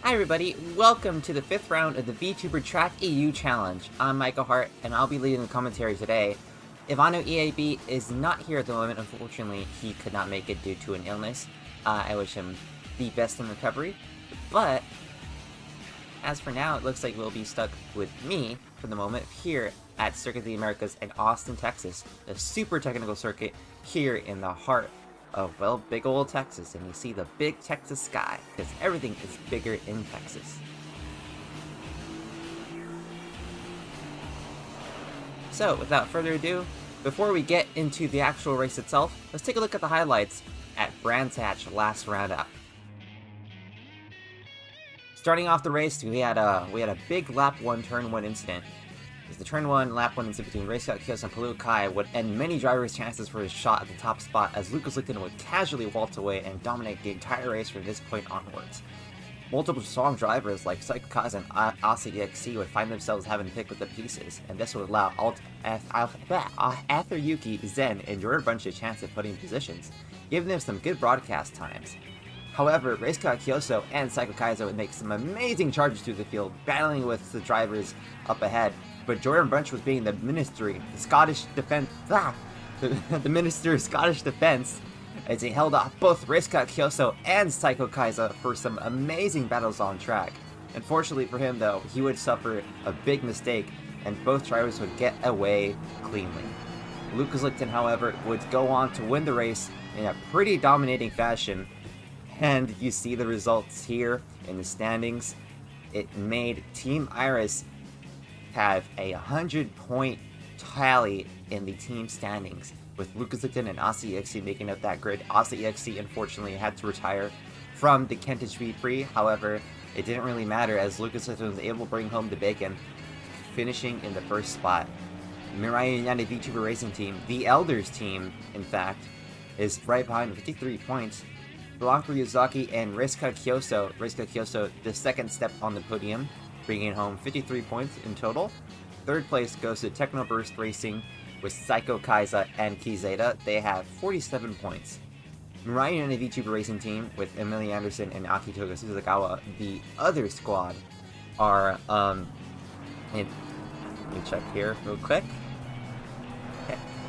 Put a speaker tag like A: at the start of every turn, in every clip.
A: Hi everybody, welcome to the 5th round of the VTuber tracc.eu challenge. I'm Michael Hart, and I'll be leading the commentary today. Ivano EAB is not here at the moment. Unfortunately, he could not make it due to an illness. I wish him the best in recovery, but as for now, it looks like we'll be stuck with me for the moment here at Circuit of the Americas in Austin, Texas, a super technical circuit here in the heart of, well, big old Texas, and you see the big Texas sky, because everything is bigger in Texas. So, without further ado, before we get into the actual race itself, let's take a look at the highlights at Vtracc last roundup. Starting off the race, we had a big lap 1, turn 1 incident. The turn 1, lap 1 incident between Vtracc and Palu Kai would end many drivers' chances for his shot at the top spot, as Lucas Lichten would casually waltz away and dominate the entire race from this point onwards. Multiple strong drivers like Psycho and AsaEXC would find themselves having to pick with the pieces, and this would allow Vtracc, Zen, and Jordan Bunch a chance at putting positions, giving them some good broadcast times. However, Vtracc and Psycho would make some amazing charges through the field, battling with the drivers up ahead, but Jordan Bunch was being the Minister of Scottish Defence, as he held off both Vtracc and Psycho for some amazing battles on track. Unfortunately for him though, he would suffer a big mistake, and both drivers would get away cleanly. Lucas Lichten, however, would go on to win the race in a pretty dominating fashion, and you see the results here in the standings. It made Team Iris have a 100-point tally in the team standings, with Lucas Lichten and AsaEXC making up that grid. AsaEXC unfortunately had to retire from the Kentish V-Prix, however, it didn't really matter as Lucas Lichten was able to bring home the bacon, finishing in the first spot. Mirai United VTuber Racing Team, the Elders team, in fact, is right behind with 53 points. Blanco Ryuzaki and Vtracc, the second step on the podium, bringing home 53 points in total. Third place goes to Technoburst Racing with Psycho and Kizeta. They have 47 points. Mirai United VTuber Racing Team with Emily Anderson and Akito Suzukawa, the other squad, are, let me check here real quick.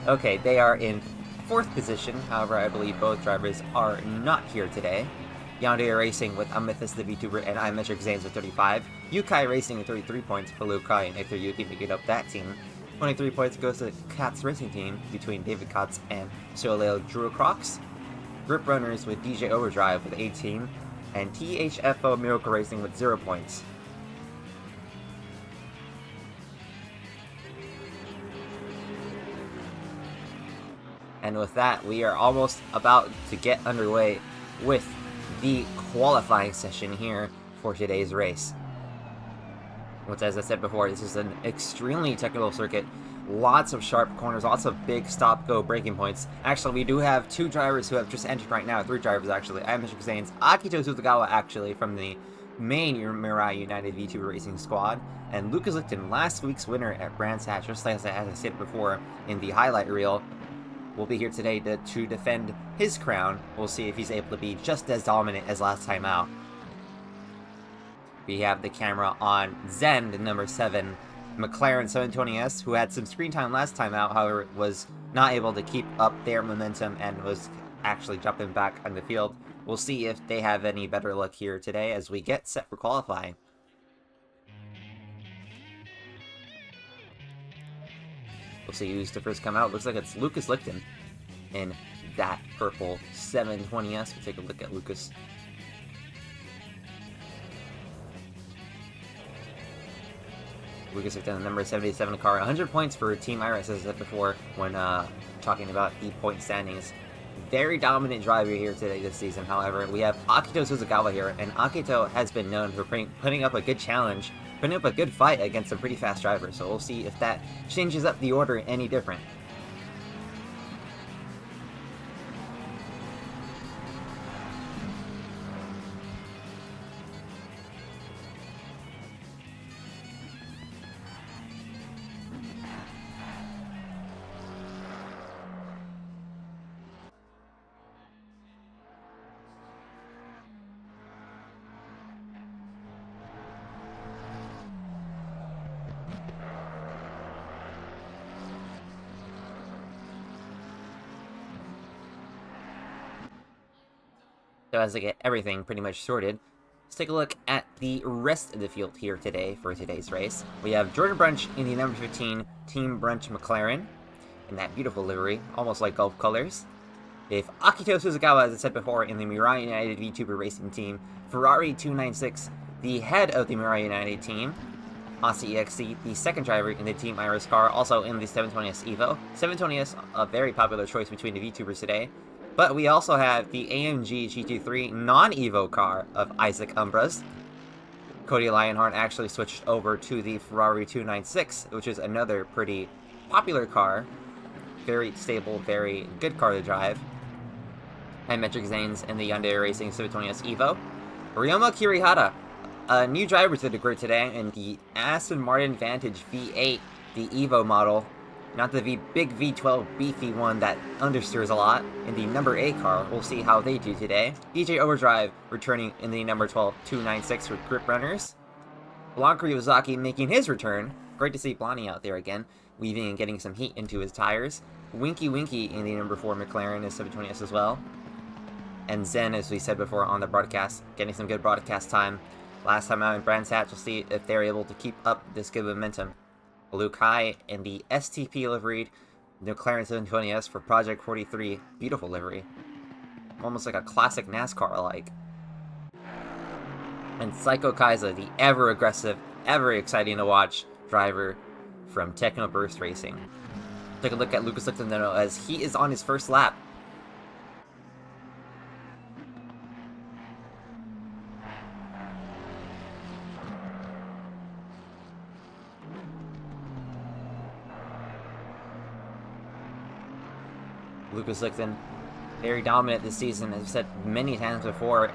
A: Okay, they are in 4th position, however, I believe both drivers are not here today. Yandere Racing with Amethyst the VTuber and iMetric Zanes with 35. Yukai Racing with 33 points, Palu Kai and Hector Yuki making up that team. 23 points goes to Katz Racing Team between David Katz and Soleil Druacrox. Grip Runners with DJ Overdrive with 18. And THFO Miracle Racing with 0 points. And with that, we are almost about to get underway with the qualifying session here for today's race. Which, as I said before, this is an extremely technical circuit. Lots of sharp corners, lots of big stop-go braking points. Actually, we do have 2 drivers who have just entered right now. 3 drivers, actually. I am Mr. Zane's Akito Suzukawa, actually, from the main Mirai United VTuber Racing squad. And Lucas Lichten, last week's winner at Vtracc, just as I said before in the highlight reel, will be here today to defend his crown. We'll see if he's able to be just as dominant as last time out. We have the camera on Zen, the number 7, McLaren 720S, who had some screen time last time out, however, was not able to keep up their momentum and was actually jumping back on the field. We'll see if they have any better luck here today as we get set for qualifying. We'll see who's the first come out. Looks like it's Lucas Lichten in that purple 720S. We'll take a look at Lucas. Lucas Lichten, the number 77 car. 100 points for Team Iris, as I said before when talking about the point standings. Very dominant driver here today this season, however. We have Akito Suzukawa here, and Akito has been known for putting up a good challenge, putting up a good fight against some pretty fast drivers, so we'll see if that changes up the order any different. So as I get everything pretty much sorted, let's take a look at the rest of the field here today for today's race. We have Jordan Brunch in the number 15 Team Brunch McLaren in that beautiful livery, almost like golf colors. If Akito Suzukawa, as I said before, in the Mirai United VTuber racing team, Ferrari 296, the head of the Mirai United team, Aussie EXC, the second driver in the Team Iris car, also in the 720S Evo. 720S, a very popular choice between the VTubers today. But we also have the AMG GT3 non-Evo car of Isaac Umbras. Cody Lionheart actually switched over to the Ferrari 296, which is another pretty popular car. Very stable, very good car to drive. And Metric Zanes in the Hyundai Racing 720S Evo. Ryoma Kirihara, a new driver to the grid today in the Aston Martin Vantage V8, the Evo model. Not the big V12 beefy one that understeers a lot. In the number 8 car, we'll see how they do today. DJ Overdrive returning in the number 12 296 with Grip Runners. Blanc Ryuzaki making his return. Great to see Blani out there again, weaving and getting some heat into his tires. Winky Winky in the number 4 McLaren is 720S as well. And Zen, as we said before on the broadcast, getting some good broadcast time. Last time out in Brands Hatch, we'll see if they're able to keep up this good momentum. Luke High in the STP liveried McLaren 720S for Project 43. Beautiful livery. Almost like a classic NASCAR-like. And Psycho Kaiza, the ever-aggressive, ever-exciting to watch driver from Techno Burst Racing. Take a look at Lucas Lipton as he is on his first lap. Lucas Lichten, very dominant this season, as I've said many times before.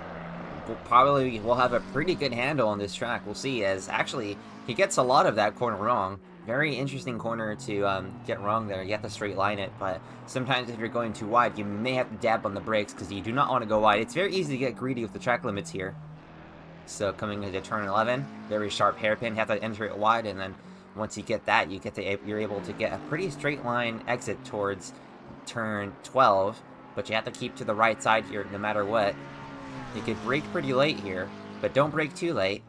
A: Will have a pretty good handle on this track. We'll see, as actually he gets a lot of that corner wrong. Very interesting corner to get wrong there. You have to straight line it, but sometimes if you're going too wide, you may have to dab on the brakes because you do not want to go wide. It's very easy to get greedy with the track limits here. So coming into turn 11, very sharp hairpin. You have to enter it wide, and then once you get that, you're able to get a pretty straight line exit towards turn 12, but you have to keep to the right side here no matter what. You could brake pretty late here, but don't brake too late.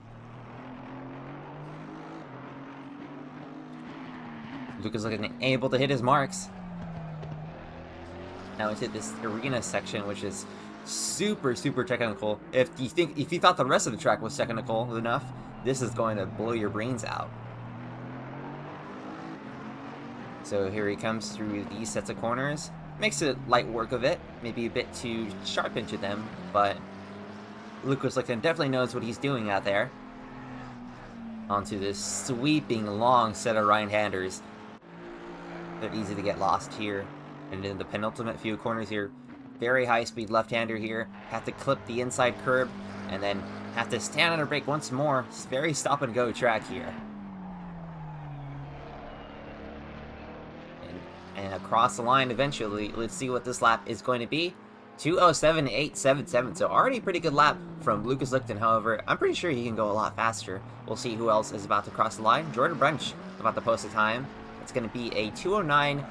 A: Lucas looking able to hit his marks. Now into this arena section, which is super technical. If you thought the rest of the track was technical enough, this is going to blow your brains out. So here he comes through these sets of corners. Makes it light work of it. Maybe a bit too sharp into them, but Lucas Lichten definitely knows what he's doing out there. Onto this sweeping long set of right-handers. They're easy to get lost here. And in the penultimate few corners here, very high-speed left-hander here. Have to clip the inside curb, and then have to stand on a brake once more. It's very stop-and-go track here. And across the line eventually. Let's see what this lap is going to be. 2:07.877, so already a pretty good lap from Lucas Lichten. However, I'm pretty sure he can go a lot faster. We'll see who else is about to cross the line. Jordan Brunch about to post a time. It's going to be a 2:09.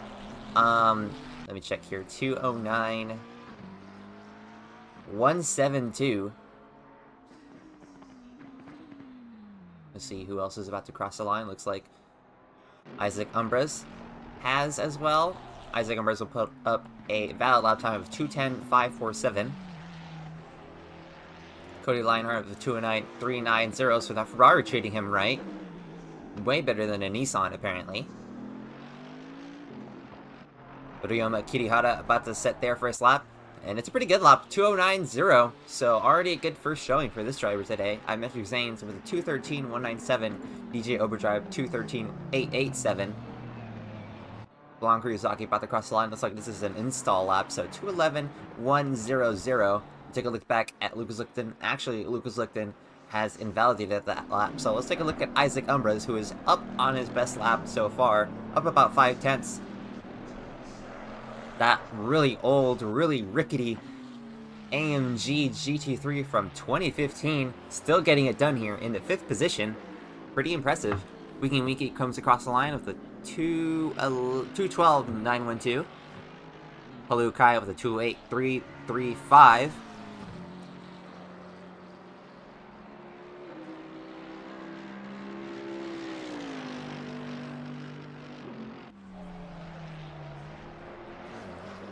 A: Let me check here. 2:09.172. Let's see who else is about to cross the line. Looks like Isaac Umbras has as well. Isaac Umbras will put up a valid lap time of 2:10.547. Cody Lionheart with 2:09.390, so that Ferrari treating him right. Way better than a Nissan, apparently. Ryoma Kirihara about to set their first lap, and it's a pretty good lap, 2:09.0, so already a good first showing for this driver today. I Metric Zanes with a 2:13.197, DJ Overdrive 2:13.887. Blanc Ryuzaki about to cross the line. Looks like this is an install lap, so 2:11.100. Take a look back at Lucas Lichten. Actually, Lucas Lichten has invalidated that lap. So let's take a look at Isaac Umbras, who is up on his best lap so far, up about 5/10. That really old, really rickety AMG GT3 from 2015, still getting it done here in the 5th position. Pretty impressive. Winky comes across the line with a 2:12.912. Halu Kai with a 2:08.335.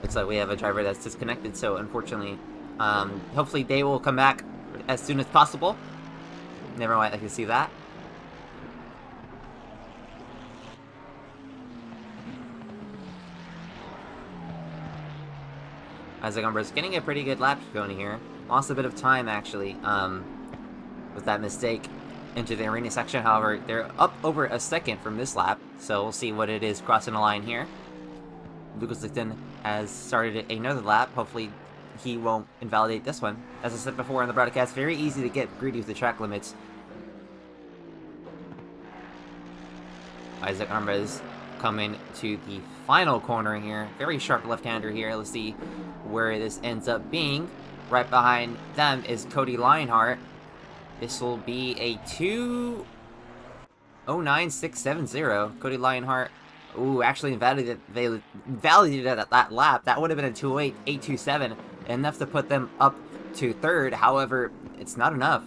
A: Looks like we have a driver that's disconnected, so unfortunately, hopefully they will come back as soon as possible. Never mind, I can see that. Isaac Umbra's getting a pretty good lap going here. Lost a bit of time, actually, with that mistake into the arena section. However, they're up over a second from this lap, so we'll see what it is crossing the line here. Lucas Lichten has started another lap. Hopefully, he won't invalidate this one. As I said before in the broadcast, very easy to get greedy with the track limits. Isaac Armbrez coming to the final corner here. Very sharp left-hander here. Let's see where this ends up being. Right behind them is Cody Lionheart. This will be a 2:09.670. Cody Lionheart, ooh, actually invalidated that lap. That would have been a 2:08.827, enough to put them up to third. However, it's not enough.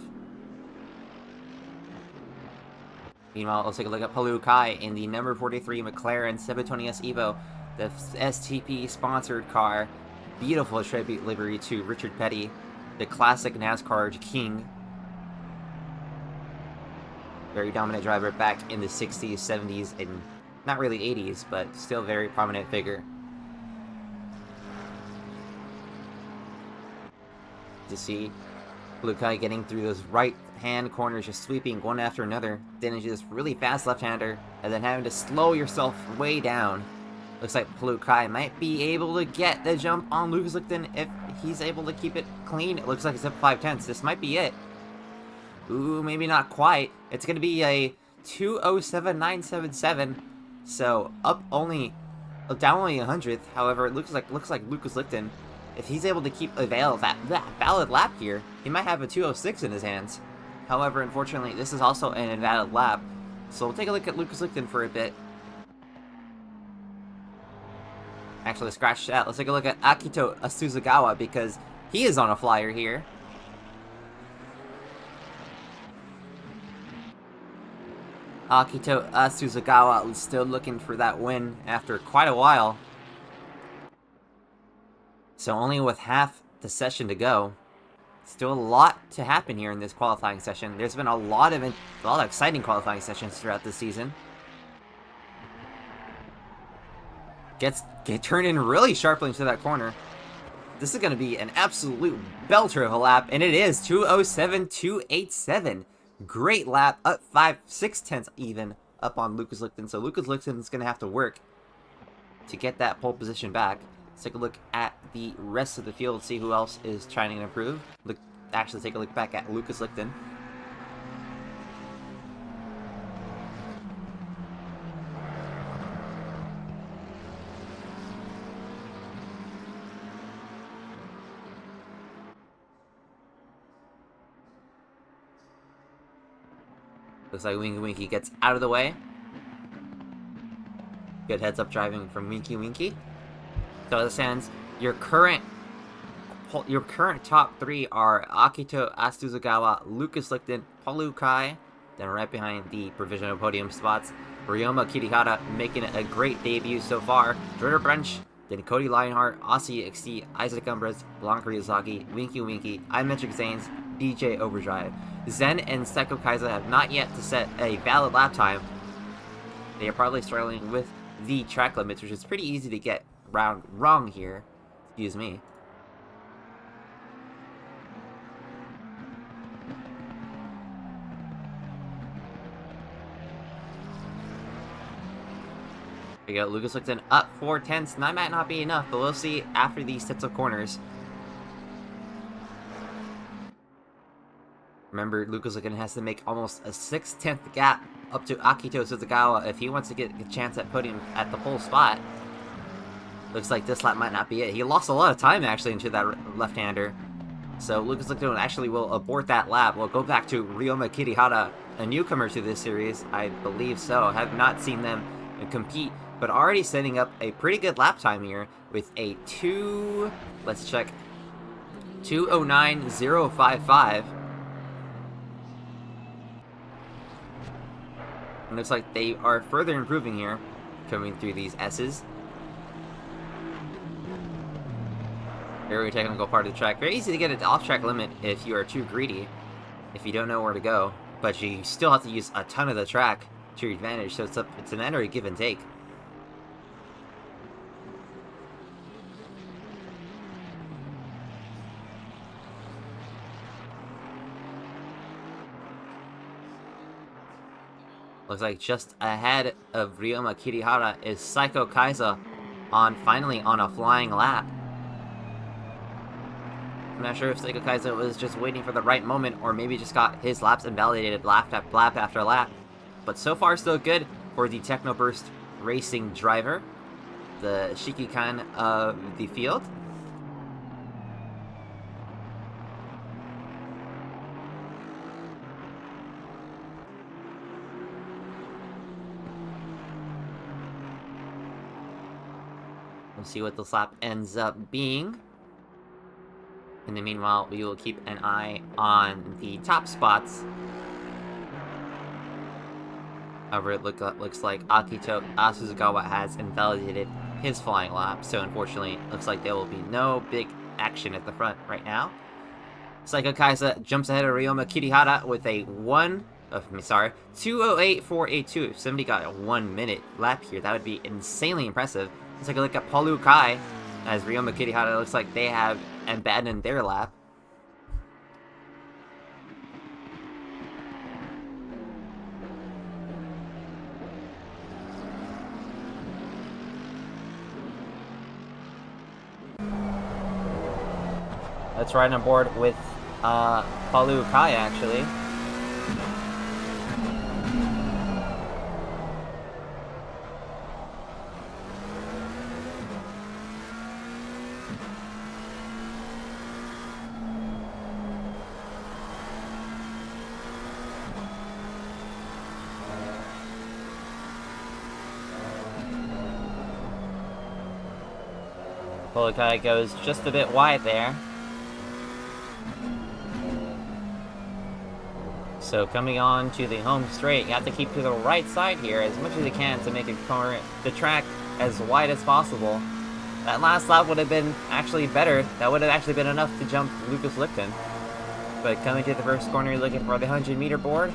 A: Meanwhile, let's take a look at Palu Kai in the number 43 McLaren 720S Evo, the STP-sponsored car. Beautiful tribute livery to Richard Petty, the classic NASCAR king. Very dominant driver back in the 60s, 70s, and not really 80s, but still very prominent figure. To see Lukai getting through those right-hand corners, just sweeping one after another, then into this really fast left-hander, and then having to slow yourself way down. Looks like Lukai might be able to get the jump on Lucas Lichten if he's able to keep it clean. It looks like it's up 5/10. This might be it. Ooh, maybe not quite. It's going to be a 2:07.977, so up only, down only 100th. However, it looks like Lucas Lichten, if he's able to keep a that valid lap here, he might have a 2:06 in his hands. However, unfortunately, this is also an invalid lap, so we'll take a look at Lucas Lichten for a bit. Actually, scratch that. Let's take a look at Akito Asuzagawa, because he is on a flyer here. Akito Asuzagawa is still looking for that win after quite a while. So only with half the session to go. Still a lot to happen here in this qualifying session. There's been a lot of exciting qualifying sessions throughout this season. Get turned in really sharply into that corner. This is going to be an absolute belter of a lap, and it is 2:07.287. Great lap, up 5/6 even, up on Lucas Lichten. So Lucas Lichten is going to have to work to get that pole position back. Let's take a look at the rest of the field, see who else is trying to improve. Actually take a look back at Lucas Lichten. Looks like Winky Winky gets out of the way. Good heads-up driving from Winky Winky. So as it stands, your current top three are Akito Asuzagawa, Lucas Lichten, Palu Kai. Then right behind the provisional podium spots, Ryoma Kirihara making a great debut so far. Jordan Brunch, then Cody Lionheart, Aussie XC, Isaac Umbrez, Blanca Ryuzaki, Winky Winky, iMetric Zanes, DJ Overdrive. Zen and Seiko Kaiser have not yet to set a valid lap time. They are probably struggling with the track limits, which is pretty easy to get wrong here. Excuse me. There we go, Lucas Lichten up 4/10. That might not be enough, but we'll see after these sets of corners. Remember, Lucas Lichten has to make almost a 6/10 gap up to Akito Asuzagawa if he wants to get a chance at putting at the pole spot. Looks like this lap might not be it. He lost a lot of time actually into that left-hander. So Lucas Lichten actually will abort that lap. We'll go back to Ryoma Kirihara, a newcomer to this series. I believe so. I have not seen them compete, but already setting up a pretty good lap time here with a 2:09.055. And looks like they are further improving here, coming through these S's. Very technical part of the track. Very easy to get an off-track limit if you are too greedy, if you don't know where to go. But you still have to use a ton of the track to your advantage, so it's a matter of give and take. Looks like just ahead of Ryoma Kirihara is Psycho Kaiza finally on a flying lap. I'm not sure if Psycho Kaiza was just waiting for the right moment or maybe just got his laps invalidated lap after lap. But so far so good for the Technoburst Racing driver, the Shikikan of the field. We'll see what this lap ends up being. In the meanwhile, we will keep an eye on the top spots. However, it looks like Akito Asuzugawa has invalidated his flying lap, so unfortunately, looks like there will be no big action at the front right now. Psycho Kaiza jumps ahead of Ryoma Kirihara with a 2:08.482. If somebody got a 1 minute lap here, that would be insanely impressive. Let's take a look at Paulu Kai, as Ryoma Kirihara looks like they have abandoned their lap. Let's ride on board with Paulu Kai, actually. Paulu Kai goes just a bit wide there. So coming on to the home straight, you have to keep to the right side here as much as you can to make the track as wide as possible. That last lap would have been actually better. That would have actually been enough to jump Lucas Lipton. But coming to the first corner, you're looking for the 100-meter board.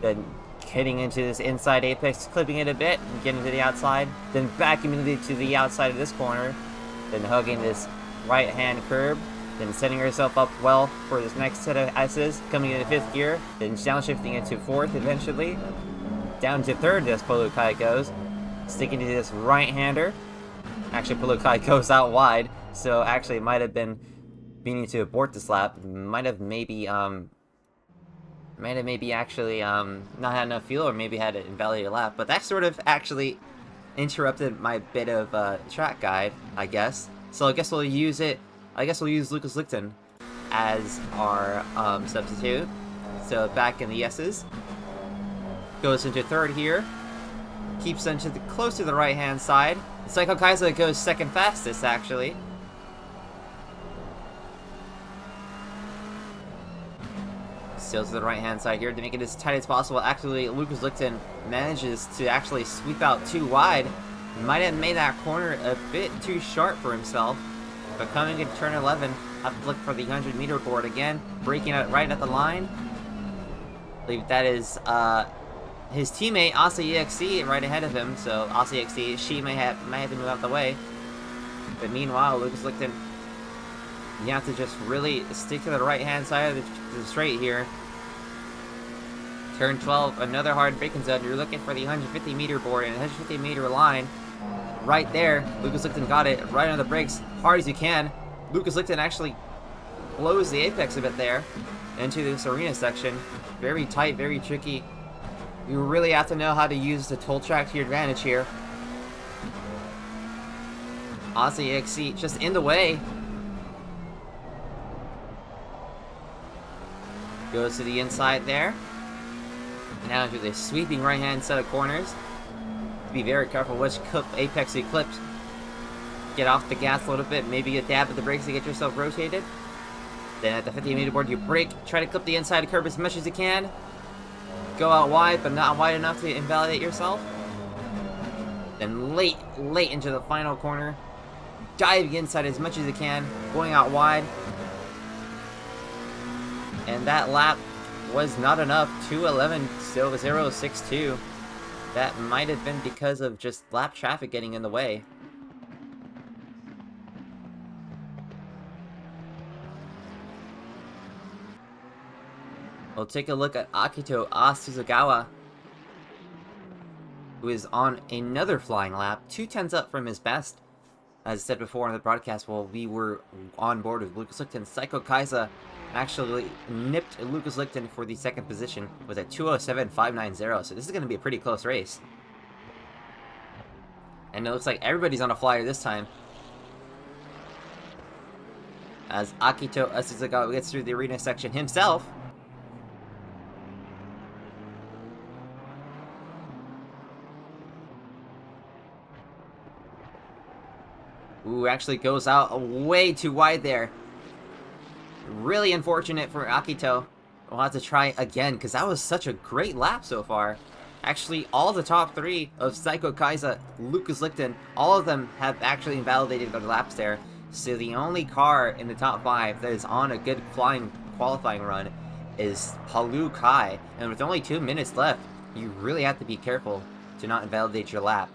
A: Then hitting into this inside apex, clipping it a bit, and getting to the outside. Then back immediately to the outside of this corner. Then hugging this right-hand curb. Then setting herself up well for this next set of S's, coming into 5th gear, then downshifting into 4th eventually. Down to 3rd as Paulu Kai goes, sticking to this right-hander. Actually, Paulu Kai goes out wide, so actually might have been meaning to abort this lap. Might have maybe actually not had enough fuel, or maybe had an invalidated lap. But that sort of actually interrupted my bit of track guide, I guess. So I guess we'll use it. I guess we'll use Lucas Lichten as our substitute. So back in the S's. Goes into 3rd here. Keeps into close to the right-hand side. Psycho Kaiza goes 2nd fastest, actually. Still to the right-hand side here to make it as tight as possible. Actually, Lucas Lichten manages to actually sweep out too wide. Might have made that corner a bit too sharp for himself. But coming into turn 11, have to look for the 100-meter board again, breaking it right at the line. I believe that is his teammate Asa EXE right ahead of him. So Asa EXE, she may have to move out the way. But meanwhile, Lucas Lichten, you have to just really stick to the right-hand side of the straight here. Turn 12, another hard braking zone. You're looking for the 150-meter board and 150-meter line. Right there, Lucas Lichten got it right on the brakes, hard as you can. Lucas Lichten actually blows the apex a bit there into this arena section. Very tight, very tricky. You really have to know how to use the toll track to your advantage here. Asa EXE just in the way. Goes to the inside there. Now into the sweeping right-hand set of corners. Be very careful which apex you clipped. Get off the gas a little bit, maybe a dab at the brakes to get yourself rotated. Then at the 50-meter board, you brake, try to clip the inside curb as much as you can. Go out wide, but not wide enough to invalidate yourself. Then late into the final corner, diving inside as much as he can, going out wide. And that lap was not enough. 2:11.062. That might have been because of just lap traffic getting in the way. We'll take a look at Akito Suzugawa, who is on another flying lap, 2/10 up from his best. As I said before on the broadcast, while we were on board with Lucas Lichten, Saiko Kaiza actually nipped Lucas Lichten for the second position with a 2:07.590, so this is going to be a pretty close race. And it looks like everybody's on a flyer this time, as Akito Suzugawa gets through the arena section himself. Ooh, actually goes out way too wide there. Really unfortunate for Akito. We'll have to try again, because that was such a great lap so far. Actually, all the top three of Saiko Kaiza, Lucas Lichten, all of them have actually invalidated their laps there. So the only car in the top 5 that is on a good flying qualifying run is Palu Kai. And with only 2 minutes left, you really have to be careful to not invalidate your lap.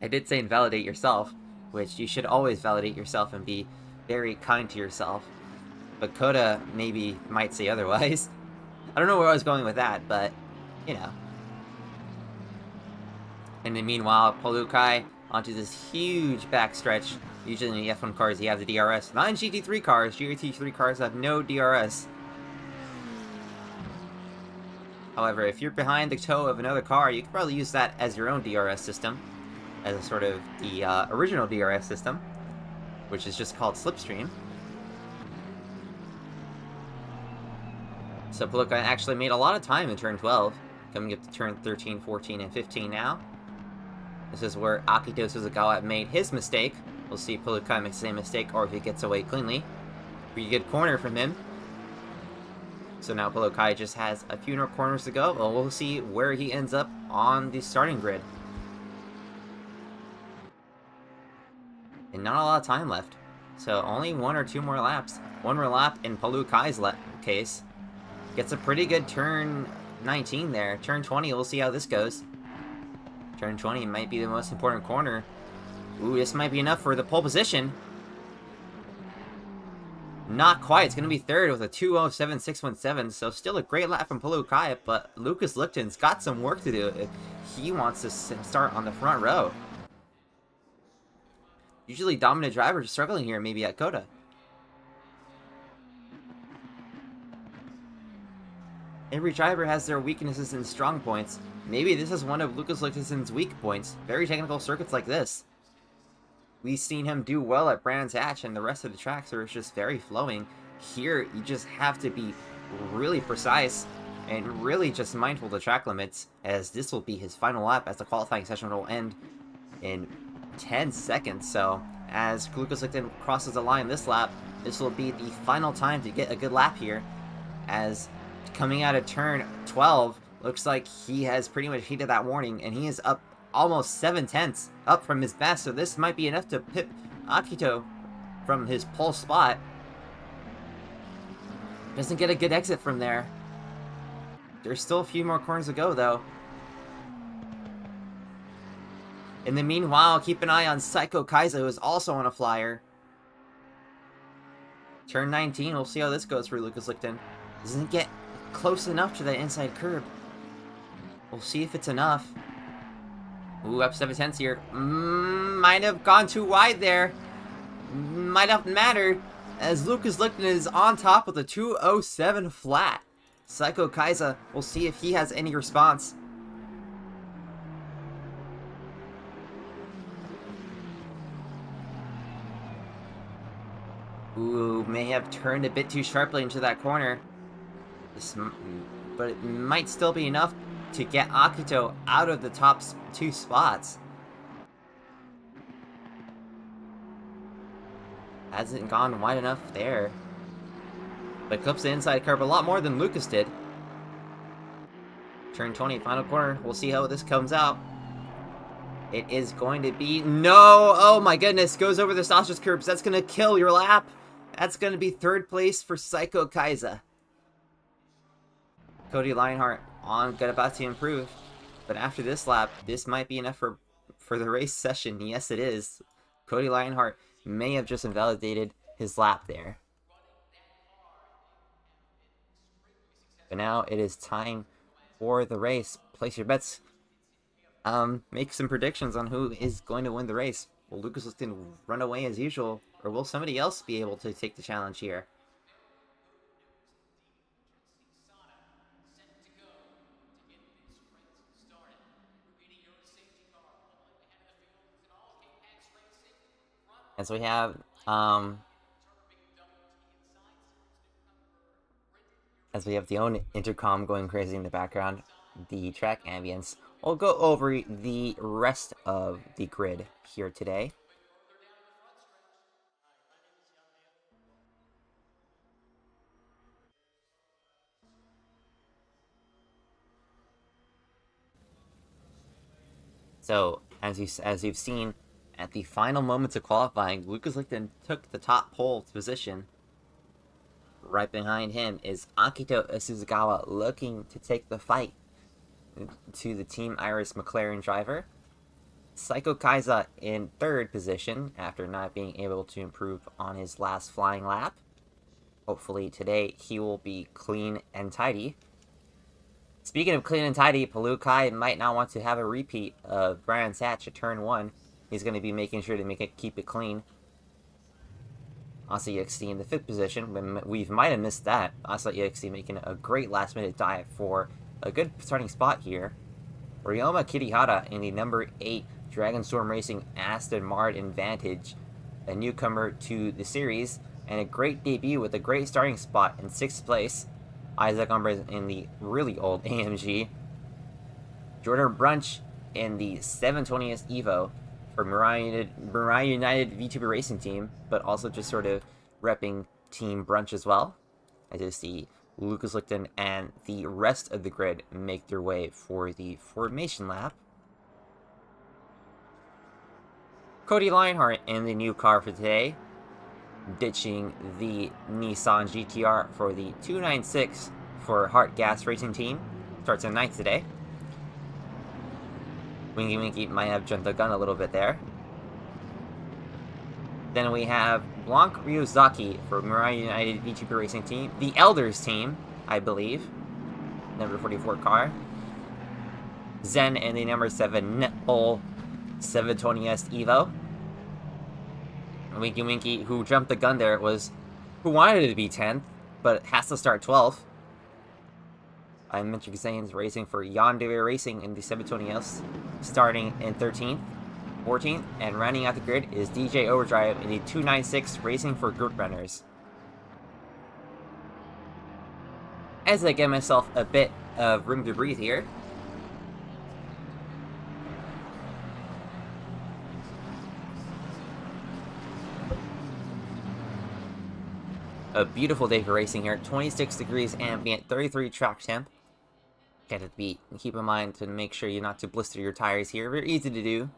A: I did say invalidate yourself, which you should always validate yourself and be very kind to yourself. But Koda maybe might say otherwise. I don't know where I was going with that, but, you know. And then meanwhile, Palukai onto this huge backstretch. Usually in the F1 cars you have the DRS. Not in GT3 cars. GT3 cars have no DRS. However, if you're behind the toe of another car, you could probably use that as your own DRS system. As a sort of the original DRS system, which is just called Slipstream. So Palukai actually made a lot of time in turn 12, coming up to turn 13, 14, and 15 now. This is where Akito Suzugawa made his mistake. We'll see if Palukai makes the same mistake or if he gets away cleanly. Pretty good corner from him. So now Palukai just has a few more corners to go. Well, we'll see where he ends up on the starting grid. And not a lot of time left. So only 1 or 2 more laps. 1 more lap in Palukai's case. Gets a pretty good turn 19 there. Turn 20, we'll see how this goes. Turn 20 might be the most important corner. Ooh, this might be enough for the pole position. Not quite. It's going to be third with a 2:07.617. So still a great lap from Palukai, but Lucas Lichten's got some work to do if he wants to start on the front row. Usually dominant drivers are struggling here, maybe at Koda. Every driver has their weaknesses and strong points. Maybe this is one of Lucas Lichten's weak points. Very technical circuits like this. We've seen him do well at Brands Hatch, and the rest of the tracks are just very flowing. Here, you just have to be really precise and really just mindful of the track limits, as this will be his final lap as the qualifying session will end in 10 seconds. So as Lucas Lichten crosses the line this lap, this will be the final time to get a good lap here, as coming out of turn 12 looks like he has pretty much heeded that warning, and he is up almost 7/10 up from his best. So this might be enough to pip Akito from his pole spot. Doesn't get a good exit from there. There's still a few more corners to go though. In the meanwhile, keep an eye on Saiko Kaiza, who is also on a flyer. Turn 19, we'll see how this goes for Lucas Lichten. Doesn't get close enough to that inside curb. We'll see if it's enough. Ooh, up 7/10 here. Might have gone too wide there. Might not matter, as Lucas Lichten is on top with a 2:07 flat. Saiko Kaiza, we'll see if he has any response. Ooh, may have turned a bit too sharply into that corner. But it might still be enough to get Akito out of the top 2 spots. Hasn't gone wide enough there. But clips the inside curb a lot more than Lucas did. Turn 20, final corner. We'll see how this comes out. It is going to be... No! Oh my goodness, goes over the sausage curbs. That's going to kill your lap. That's going to be 3rd place for Psycho Kaiza. Cody Lionheart about to improve. But after this lap, this might be enough for the race session. Yes, it is. Cody Lionheart may have just invalidated his lap there. But now it is time for the race. Place your bets. Make some predictions on who is going to win the race. Will Lucas Liston run away as usual, or will somebody else be able to take the challenge here? As we have, the own intercom going crazy in the background, the track ambience. We'll go over the rest of the grid here today. So, as you've seen, at the final moments of qualifying, Lucas Lichten took the top pole position. Right behind him is Akito Suzugawa looking to take the fight to the Team Iris McLaren driver. Psycho Kaiza in 3rd position after not being able to improve on his last flying lap. Hopefully today he will be clean and tidy. Speaking of clean and tidy, Palu Kai might not want to have a repeat of Brands Hatch at turn 1. He's going to be making sure to keep it clean. Asa EXC in the 5th position. We might have missed that. Asa EXC making a great last-minute dive for a good starting spot here. Ryoma Kirihara in the number 8 Dragon Storm Racing Aston Martin Vantage, a newcomer to the series, and a great debut with a great starting spot in 6th place. Isaac Umbres in the really old AMG. Jordan Brunch in the 720th Evo for Mirai United VTuber Racing Team, but also just sort of repping Team Brunch as well. As you see, Lucas Lichten and the rest of the grid make their way for the formation lap. Cody Lionheart in the new car for today, ditching the Nissan GTR for the 296 for Heart Gas Racing Team. Starts in 9th today. Winky Winky might have jumped the gun a little bit there. Then we have Blanc Ryuzaki for Mirai United VTuber Racing Team. The Elders team, I believe. Number 44 car. Zen in the number 7 Netball 720S Evo. Winky Winky, who jumped the gun there, who wanted to be 10th, but has to start 12th. I'm Metric Zane's racing for Yandere Racing in the 720S, starting in 13th, 14th, and rounding out the grid is DJ Overdrive in the 296 racing for Group Runners. As I give myself a bit of room to breathe here, a beautiful day for racing here. 26 degrees ambient, 33 track temp. Get it beat. And keep in mind to make sure you not to blister your tires here. Very easy to do.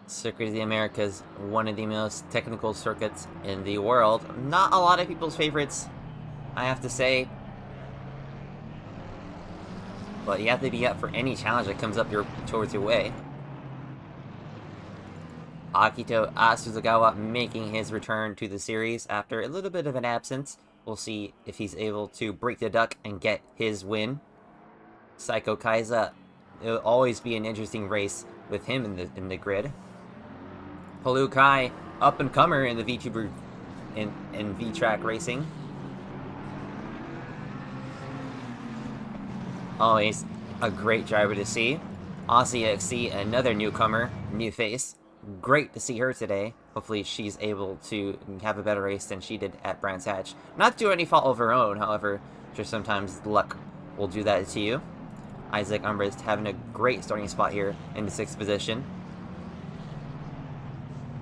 A: Circuit of the Americas, one of the most technical circuits in the world. Not a lot of people's favorites, I have to say. But you have to be up for any challenge that comes up towards your way. Akito Suzugawa making his return to the series after a little bit of an absence. We'll see if he's able to break the duck and get his win. Psycho Kaiza, it'll always be an interesting race with him in the grid. Palu Kai, up and comer in the VTuber in Vtracc racing. Always a great driver to see. Aussie XC, another newcomer, new face. Great to see her today. Hopefully she's able to have a better race than she did at Brands Hatch. Not through any fault of her own, however, just sometimes luck will do that to you. Isaac Umbres having a great starting spot here in the 6th position.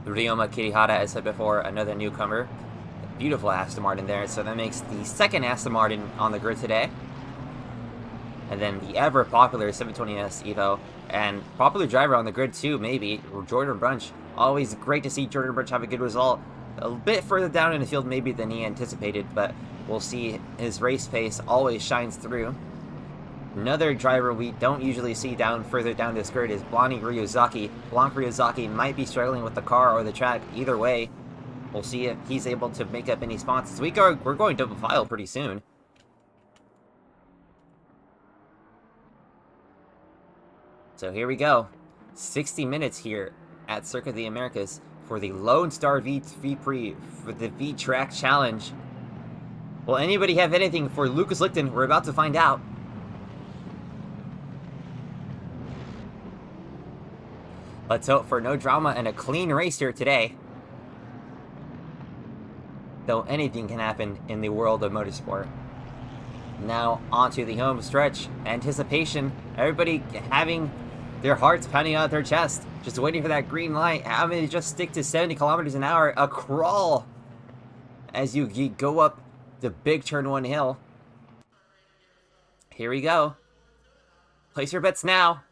A: Ryoma Kirihara, as I said before, another newcomer. Beautiful Aston Martin there, so that makes the 2nd Aston Martin on the grid today. And then the ever popular 720S Evo, and popular driver on the grid too, maybe, Jordan Brunch. Always great to see Jordan Brunch have a good result. A bit further down in the field maybe than he anticipated, but we'll see. His race pace always shines through. Another driver we don't usually see further down this grid is Blanc Ryuzaki might be struggling with the car or the track. Either way, we'll see if he's able to make up any spots. We're going double file pretty soon. So here we go. 60 minutes here at Circuit of the Americas for the Lone Star V-Prix for the Vtracc Challenge. Will anybody have anything for Lucas Lichten? We're about to find out. Let's hope for no drama and a clean race here today. Though anything can happen in the world of motorsport. Now onto the home stretch. Anticipation. Everybody having their hearts pounding out their chest. Just waiting for that green light. Having to just stick to 70 kilometers an hour. A crawl. As you go up the big turn 1 hill. Here we go. Place your bets now.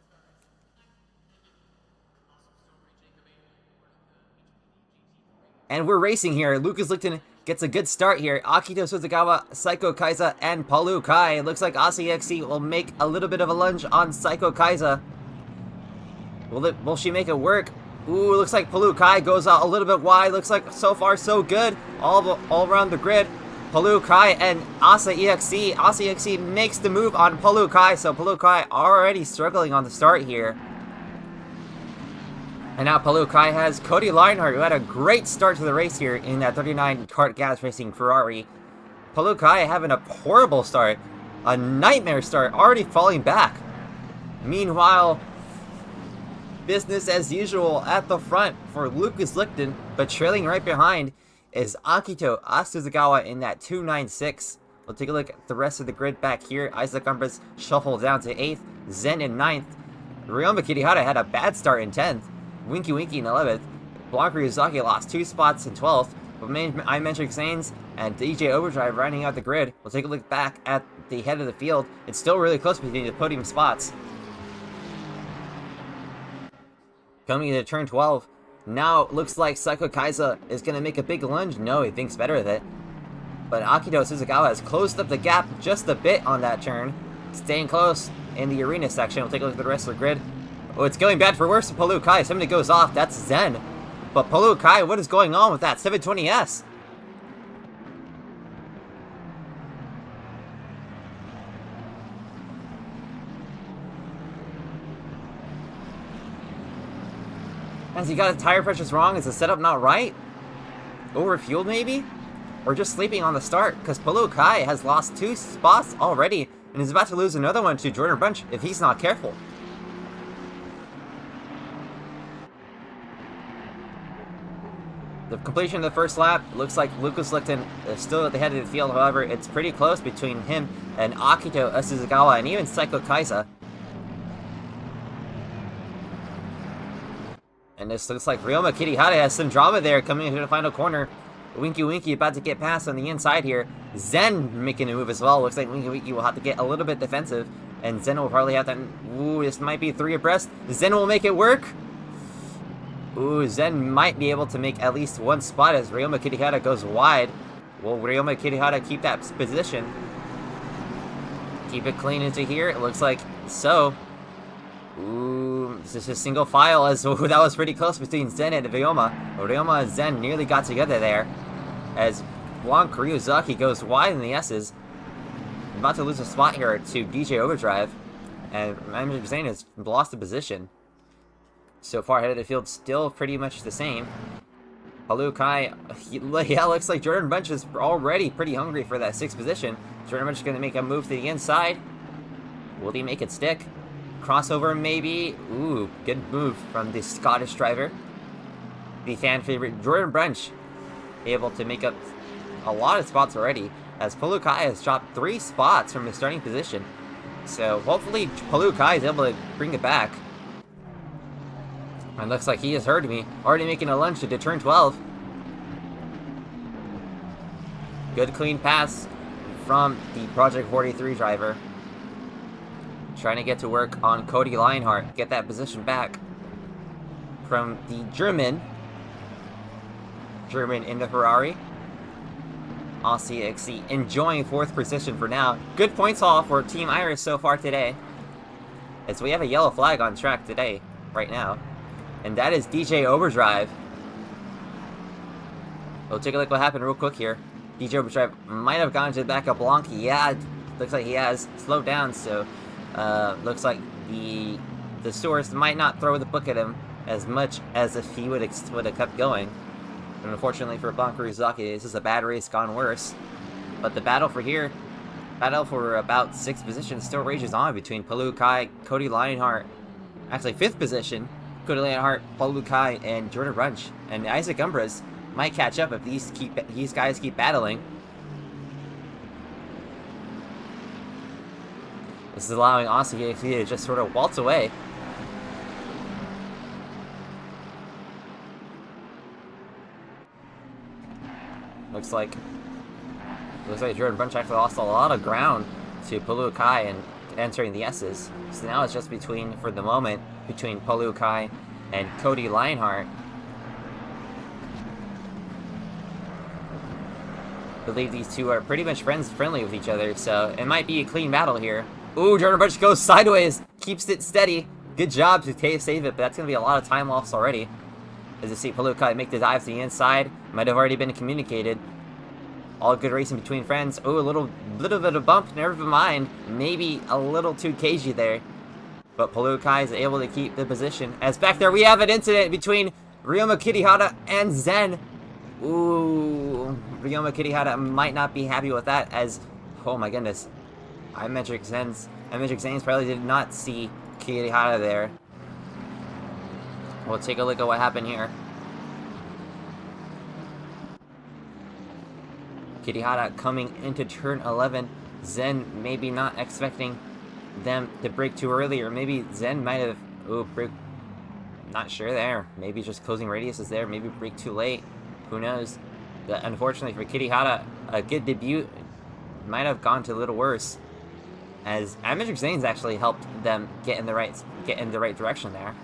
A: And we're racing here. Lucas Lichten gets a good start here. Akito Suzugawa, Saiko Kaiza, and Palu Kai. It looks like ASI will make a little bit of a lunge on Saiko Kaiza. Will she make it work? Ooh, looks like Palu Kai goes out a little bit wide. Looks like so far so good. All around the grid. Palu Kai and ASI makes the move on Palu Kai. So Palu Kai already struggling on the start here. And now Palu Kai has Cody Lionheart, who had a great start to the race here in that 39 kart gas racing Ferrari. Palu Kai having a horrible start. A nightmare start, already falling back. Meanwhile, business as usual at the front for Lucas Lichten, but trailing right behind is Akito Suzugawa in that 296. We'll take a look at the rest of the grid back here. Isaac Umbras shuffled down to 8th, Zen in 9th. Ryoma Kirihara had a bad start in 10th. Winky in 11th. Blanc Ryuzaki lost 2 spots in 12th. But I mentioned Xanes and DJ Overdrive rounding out the grid. We'll take a look back at the head of the field. It's still really close between the podium spots. Coming into turn 12. Now it looks like Saiko Kaiza is going to make a big lunge. No, he thinks better of it. But Akito Suzugawa has closed up the gap just a bit on that turn. Staying close in the arena section. We'll take a look at the rest of the grid. Oh, it's going bad for worse for Palu Kai. Somebody goes off. That's Zen. But Palu Kai, what is going on with that 720S? Has he got his tire pressures wrong? Is the setup not right? Overfueled maybe? Or just sleeping on the start? Because Palu Kai has lost 2 spots already and is about to lose another one to Jordan Brunch if he's not careful. The completion of the first lap looks like Lucas Lichten is still at the head of the field. However, it's pretty close between him and Akito Suzugawa and even Saiko Kaiza. And this looks like Ryoma Kirihara has some drama there coming into the final corner. Winky about to get past on the inside here. Zen making a move as well. Looks like Winky will have to get a little bit defensive. And Zen will probably have to... Ooh, this might be 3 abreast. Zen will make it work. Ooh, Zen might be able to make at least 1 spot as Ryoma Kirihara goes wide. Will Ryoma Kirihara keep that position? Keep it clean into here. It looks like so. Ooh, this is a single file as that was pretty close between Zen and Ryoma. Ryoma and Zen nearly got together there. As Blanc Ryuzaki goes wide in the S's. About to lose a spot here to DJ Overdrive. And I'm saying has lost the position. So far ahead of the field, still pretty much the same. Palu Kai, yeah, looks like Jordan Brunch is already pretty hungry for that 6th position. Jordan Brunch is going to make a move to the inside. Will he make it stick? Crossover maybe. Ooh, good move from the Scottish driver. The fan favorite Jordan Brunch able to make up a lot of spots already, as Palu Kai has dropped 3 spots from his starting position. So hopefully Palu Kai is able to bring it back. And looks like he has heard me, already making a lunge to turn 12. Good clean pass from the Project 43 driver. trying to get to work on Cody Lionheart, get that position back from the German in the Ferrari. Aussie XC enjoying 4th position for now. Good points haul for Team Iris so far today, as we have a yellow flag on track today, right now, and that is DJ Overdrive. We'll take a look what happened real quick here. DJ Overdrive might have gone to the back of Blanqui. Yeah, looks like he has slowed down, so looks like the stewardess might not throw the book at him as much as if he would have kept going. And unfortunately for Blanca Rizaki, this is a bad race gone worse. But the battle for about 6th position still rages on between Palu Kai, Cody Lionheart, actually 5th position, Cody Lionheart, Palu Kai, and Jordan Brunch. And Isaac Umbras might catch up if these guys keep battling. This is allowing Aussie XC to just sort of waltz away. Looks like Jordan Brunch actually lost a lot of ground to Palu Kai and entering the S's. So now it's just for the moment, between Palu Kai and Cody Lionheart. I believe these two are pretty much friendly with each other, so it might be a clean battle here. Ooh, Jordan Brunch goes sideways, keeps it steady. Good job to save it, but that's going to be a lot of time lost already. As you see Palu Kai make the dive to the inside, might have already been communicated. All good racing between friends. Oh, a little bit of a bump, never mind. Maybe a little too cagey there. But Palu Kai is able to keep the position. As back there we have an incident between Ryoma Kirihara and Zen. Ooh, Ryoma Kirihara might not be happy with that, as, oh my goodness. iMetric Zanes probably did not see Kirihara there. We'll take a look at what happened here. Kirihara coming into turn 11. Zen maybe not expecting them to brake too early, or maybe Zen might have, not sure there. Maybe just closing radius is there, maybe brake too late. Who knows? But unfortunately for Kirihara, a good debut might have gone to a little worse, as iMetric Zanes actually helped them get in the right direction there.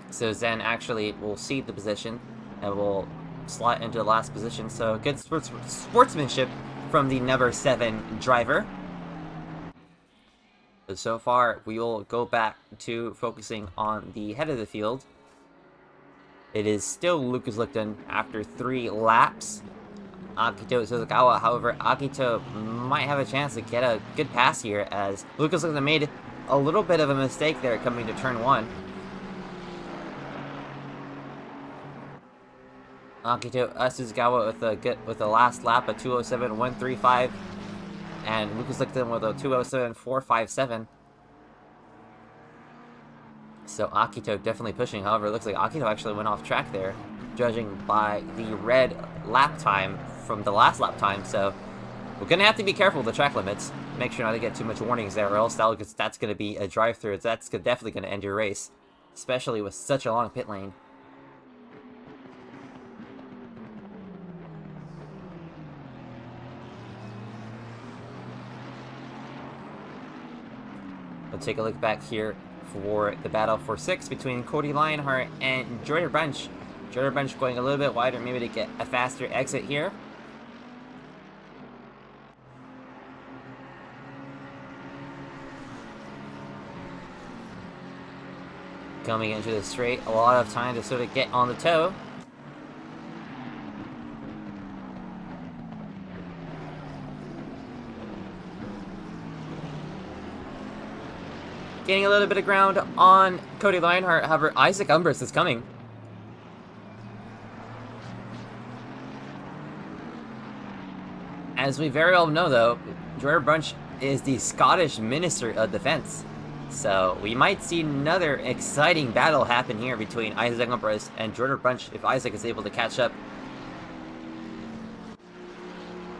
A: So Zen actually will cede the position and will slot into the last position. So good sportsmanship from the number 7 driver. So far, we will go back to focusing on the head of the field. It is still Lucas Lipton after 3 laps. Akito Suzukawa, however, Akito might have a chance to get a good pass here, as Lucas Lipton made a little bit of a mistake there coming to turn 1. Akito Suzukawa with a last lap of 207.135, and Lucas Lipton with a 207.457. So Akito definitely pushing. However, it looks like Akito actually went off track there, judging by the red lap time from the last lap time. So we're gonna have to be careful with the track limits. Make sure not to get too much warnings there, or else that's gonna be a drive-through. That's definitely gonna end your race, especially with such a long pit lane. We'll take a look back here for the battle for 6 between Cody Lionheart and Jordan Brunch. Jordan Brunch going a little bit wider, maybe to get a faster exit here. Coming into the straight, a lot of time to sort of get on the toe. Gaining a little bit of ground on Cody Lionheart, however, Isaac Umbras is coming. As we very well know, though, Jordan Brunch is the Scottish Minister of Defense. So we might see another exciting battle happen here between Isaac Umbras and Jordan Brunch if Isaac is able to catch up.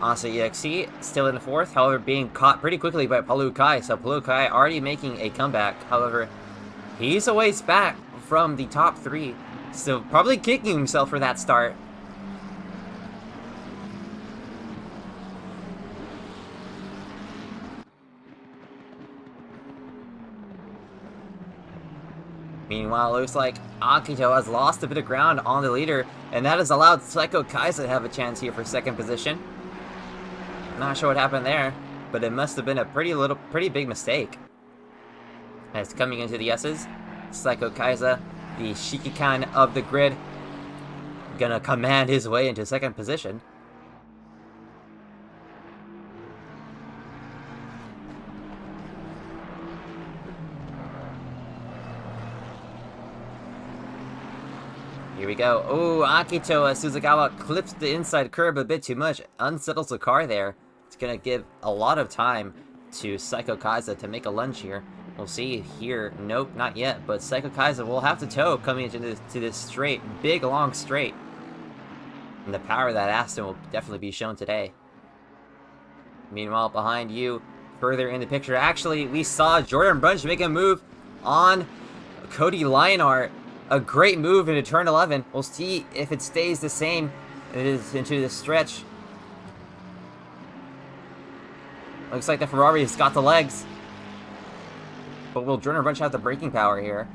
A: Aussie EXE still in the 4th, however being caught pretty quickly by Palu Kai, so Palu Kai already making a comeback. However, he's a ways back from the top 3, so probably kicking himself for that start. Meanwhile, it looks like Akito has lost a bit of ground on the leader, and that has allowed Psycho Kaiza to have a chance here for second position. Not sure what happened there, but it must have been a pretty big mistake. As coming into the S's, Psycho Kaiza, the Shikikan of the grid, gonna command his way into second position. Here we go. Oh, Akito Suzukawa clips the inside curb a bit too much. Unsettles the car there. It's going to give a lot of time to Psycho Kaiza to make a lunge here. We'll see here. Nope, not yet. But Psycho Kaiza will have to tow coming into this straight. Big, long straight. And the power of that Aston will definitely be shown today. Meanwhile, behind you, further in the picture, actually, we saw Jordan Brunch make a move on Cody Lionheart. A great move into turn 11. We'll see if it stays the same. It is into the stretch. Looks like the Ferrari's got the legs. But will Jordan Brunch have the braking power here?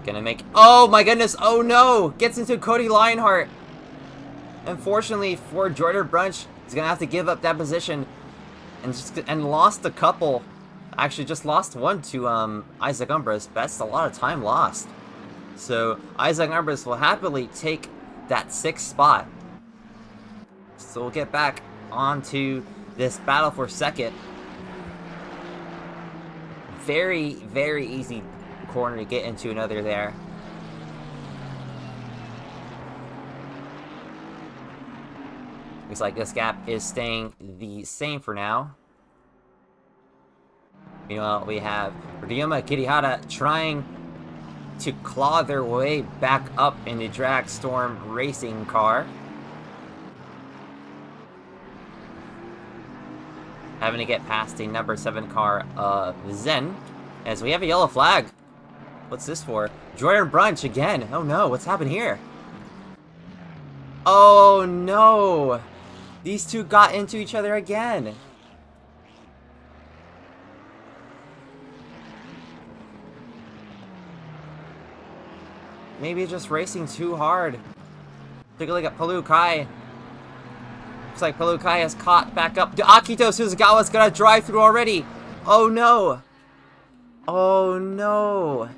A: Gonna make... Oh my goodness! Oh no! Gets into Cody Lionheart. Unfortunately for Jordan Brunch, he's gonna have to give up that position. And lost a couple. Actually, just lost one to Isaac Umbras. That's a lot of time lost. So Isaac Umbras will happily take that 6th spot. So we'll get back onto this battle for second. Very, very easy corner to get into another there. Looks like this gap is staying the same for now. Meanwhile, we have Ryuma Kirihara trying to claw their way back up in the Drag Storm racing car. Having to get past the number 7 car of Zen. As we have a yellow flag. What's this for? Jordan Brunch again. Oh no, what's happened here? Oh no! These two got into each other again. Maybe just racing too hard. Take a look at Palu Kai. Looks like Palu Kai has caught back up. Akito Suzukawa's got a drive through already. Oh no. Oh no.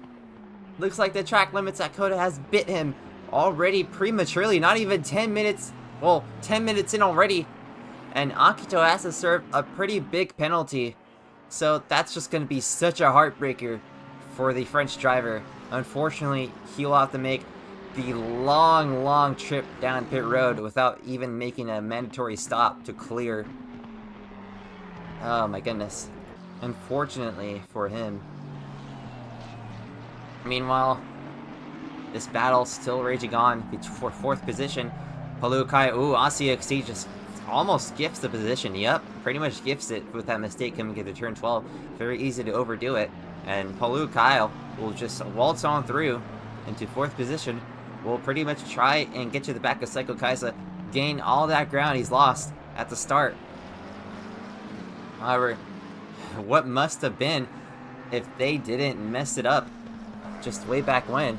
A: Looks like the track limits at Coda has bit him already prematurely. Not even 10 minutes. Well, 10 minutes in already. And Akito has to serve a pretty big penalty. So that's just going to be such a heartbreaker for the French driver. Unfortunately, he'll have to make the long, long trip down pit road without even making a mandatory stop to clear. Oh my goodness. Unfortunately for him. Meanwhile, this battle still raging on for 4th position. Palu Kai, ooh, ACXC just almost gifts the position. Yep, pretty much gifts it with that mistake coming into turn 12. Very easy to overdo it. And Palu Kyle will just waltz on through into 4th position. Will pretty much try and get to the back of Psycho Kaiza, gain all that ground he's lost at the start. However, what must have been if they didn't mess it up just way back when?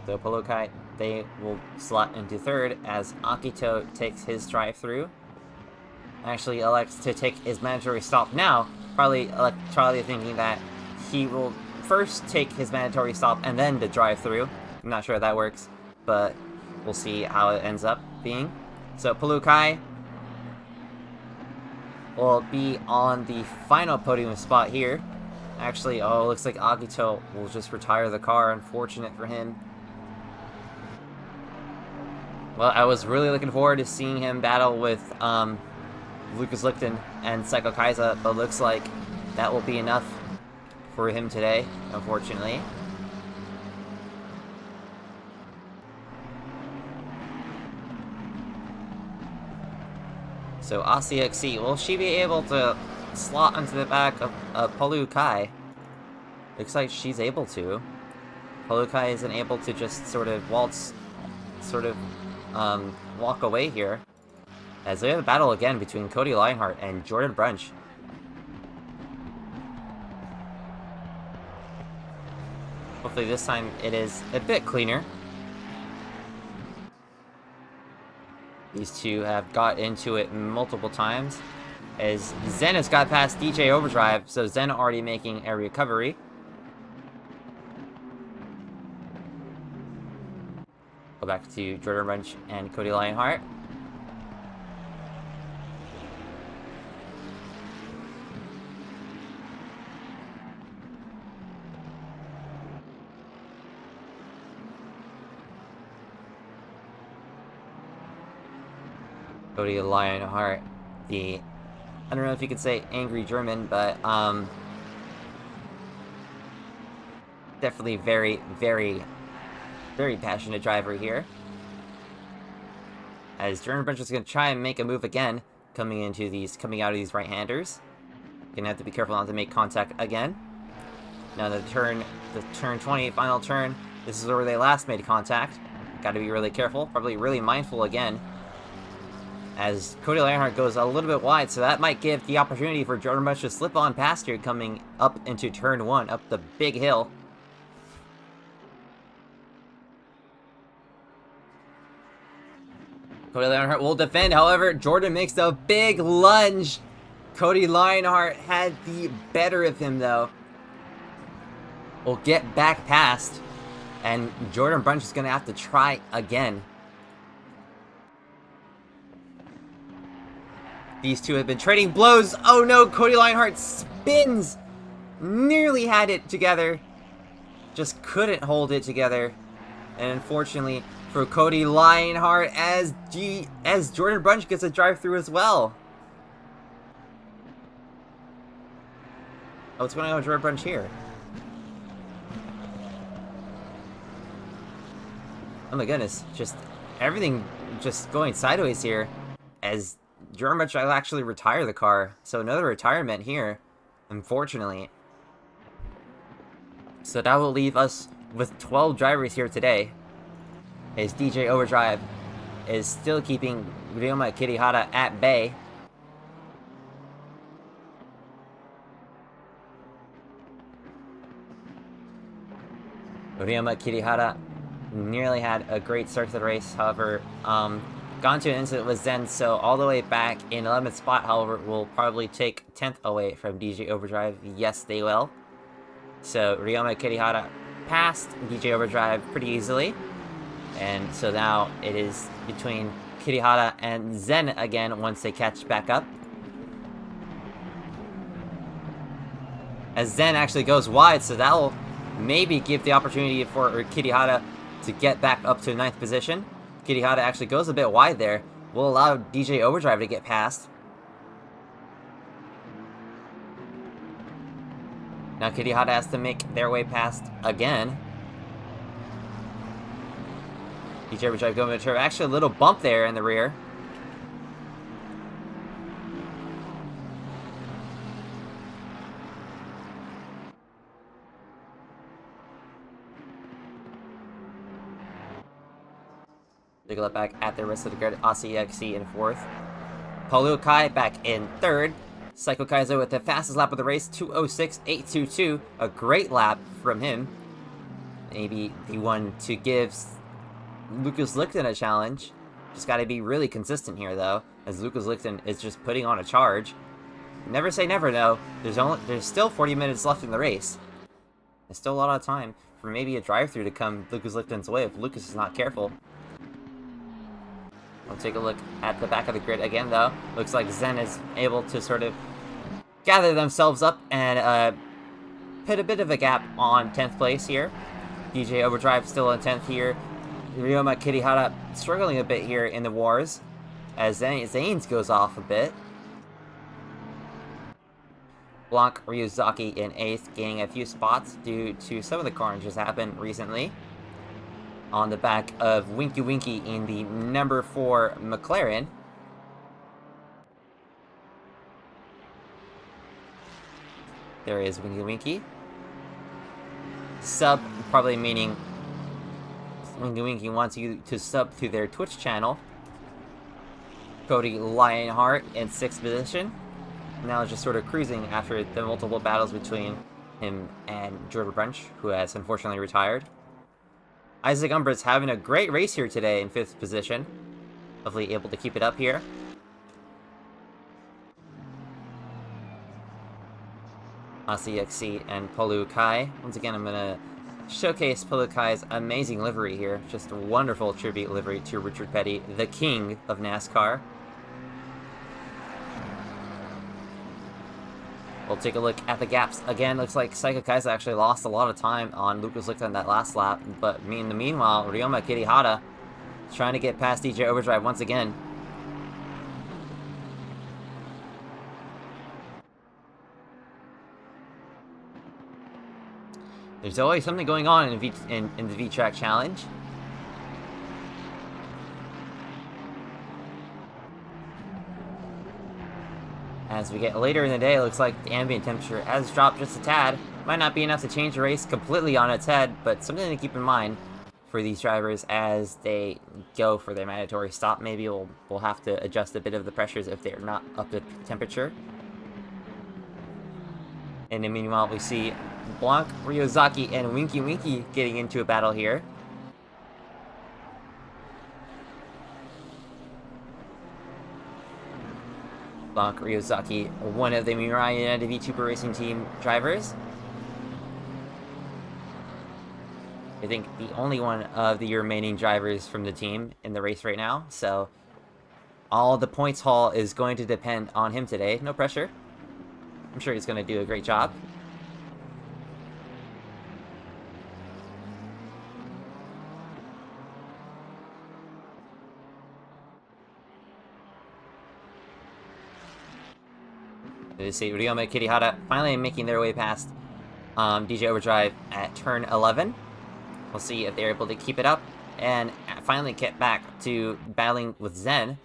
A: So Palu Kai, they will slot into 3rd as Akito takes his drive-through. Actually elects to take his mandatory stop now, probably thinking that he will first take his mandatory stop and then the drive-through. I'm not sure if that works, but we'll see how it ends up being. So Palu Kai will be on the final podium spot here. Actually, oh, looks like Akito will just retire the car. Unfortunate for him. Well, I was really looking forward to seeing him battle with Lucas Lichten and Psycho Kaiza, but looks like that will be enough for him today, unfortunately. So AussieXC, will she be able to slot onto the back of Polu Kai? Looks like she's able to. Polu Kai isn't able to just sort of waltz, walk away here. As we have a battle again between Cody Lionheart and Jordan Brunch. Hopefully this time it is a bit cleaner. These two have got into it multiple times. As Zen has got past DJ Overdrive, so Zen already making a recovery. Go back to Jordan Brunch and Cody Lionheart. Cody Lionheart, I don't know if you could say angry German, but definitely very, very, very passionate driver here. As Jordan Brunch is going to try and make a move again, coming out of these right-handers. Gonna have to be careful not to make contact again. Now the turn 20, final turn, this is where they last made contact. Gotta be really careful, probably really mindful again. As Cody Lionheart goes a little bit wide, so that might give the opportunity for Jordan Brunch to slip on past here, coming up into turn 1, up the big hill. Cody Lionheart will defend, however, Jordan makes the big lunge. Cody Lionheart had the better of him, though. Will get back past, and Jordan Brunch is going to have to try again. These two have been trading blows. Oh no, Cody Lionheart spins. Nearly had it together. Just couldn't hold it together. And unfortunately for Cody Lionheart, as Jordan Brunch gets a drive through as well. Oh, what's going on with Jordan Brunch here? Oh my goodness, just everything just going sideways here. As Jordan Brunch will actually retire the car, so another retirement here, unfortunately. So that will leave us with 12 drivers here today. As DJ Overdrive is still keeping Ryoma Kirihara at bay. Ryoma Kirihara nearly had a great start to the race, however, gone to an incident with Zen, so all the way back in 11th spot, however, will probably take 10th away from DJ Overdrive. Yes, they will. So Ryoma Kirihara passed DJ Overdrive pretty easily. And so now it is between Kirihara and Zen again once they catch back up. As Zen actually goes wide, so that will maybe give the opportunity for Kirihara to get back up to 9th position. Kirihara actually goes a bit wide there. Will allow DJ Overdrive to get past. Now Kirihara has to make their way past again. DJ Overdrive going to turn. Actually a little bump there in the rear. Take a look back at the rest of the grid. AussieXC in 4th. Polu Kai back in 3rd. Psycho Kaizo with the fastest lap of the race, 2:06.822. A great lap from him. Maybe the one to give Lucas Lichten a challenge. Just got to be really consistent here, though, as Lucas Lichten is just putting on a charge. Never say never, though. There's still 40 minutes left in the race. There's still a lot of time for maybe a drive-through to come Lucas Lichten's way if Lucas is not careful. We'll take a look at the back of the grid again, though. Looks like Zen is able to sort of gather themselves up and put a bit of a gap on 10th place here. DJ Overdrive still in 10th here. Ryoma Kirihara struggling a bit here in the wars as Zanes goes off a bit. Blanc Ryuzaki in 8th, gaining a few spots due to some of the carnages happened recently. On the back of Winky Winky in the number 4 McLaren. There is Winky Winky. Sub, probably meaning Winky Winky wants you to sub to their Twitch channel. Cody Lionheart in 6th position. Now just sort of cruising after the multiple battles between him and Jordan Brunch, who has unfortunately retired. Isaac Umbra's having a great race here today in 5th position. Hopefully able to keep it up here. ACXC and Polu Kai. Once again, I'm going to showcase Polu Kai's amazing livery here. Just a wonderful tribute livery to Richard Petty, the king of NASCAR. We'll take a look at the gaps. Again, looks like Psycho Kaiser actually lost a lot of time on Lucas Licht on that last lap, but in the meanwhile, Ryoma Kirihara trying to get past DJ Overdrive once again. There's always something going on in the Vtracc challenge. As we get later in the day, it looks like the ambient temperature has dropped just a tad. Might not be enough to change the race completely on its head, but something to keep in mind for these drivers as they go for their mandatory stop. Maybe we'll have to adjust a bit of the pressures if they're not up to temperature. And then meanwhile, we see Blanc, Ryuzaki, and Winky Winky getting into a battle here. Blanc Ryuzaki, one of the Mirai United VTuber Racing Team drivers. I think the only one of the remaining drivers from the team in the race right now, so all the points haul is going to depend on him today. No pressure. I'm sure he's going to do a great job. You see Ryoma Kirihara finally making their way past DJ Overdrive at turn 11. We'll see if they're able to keep it up and finally get back to battling with Zen.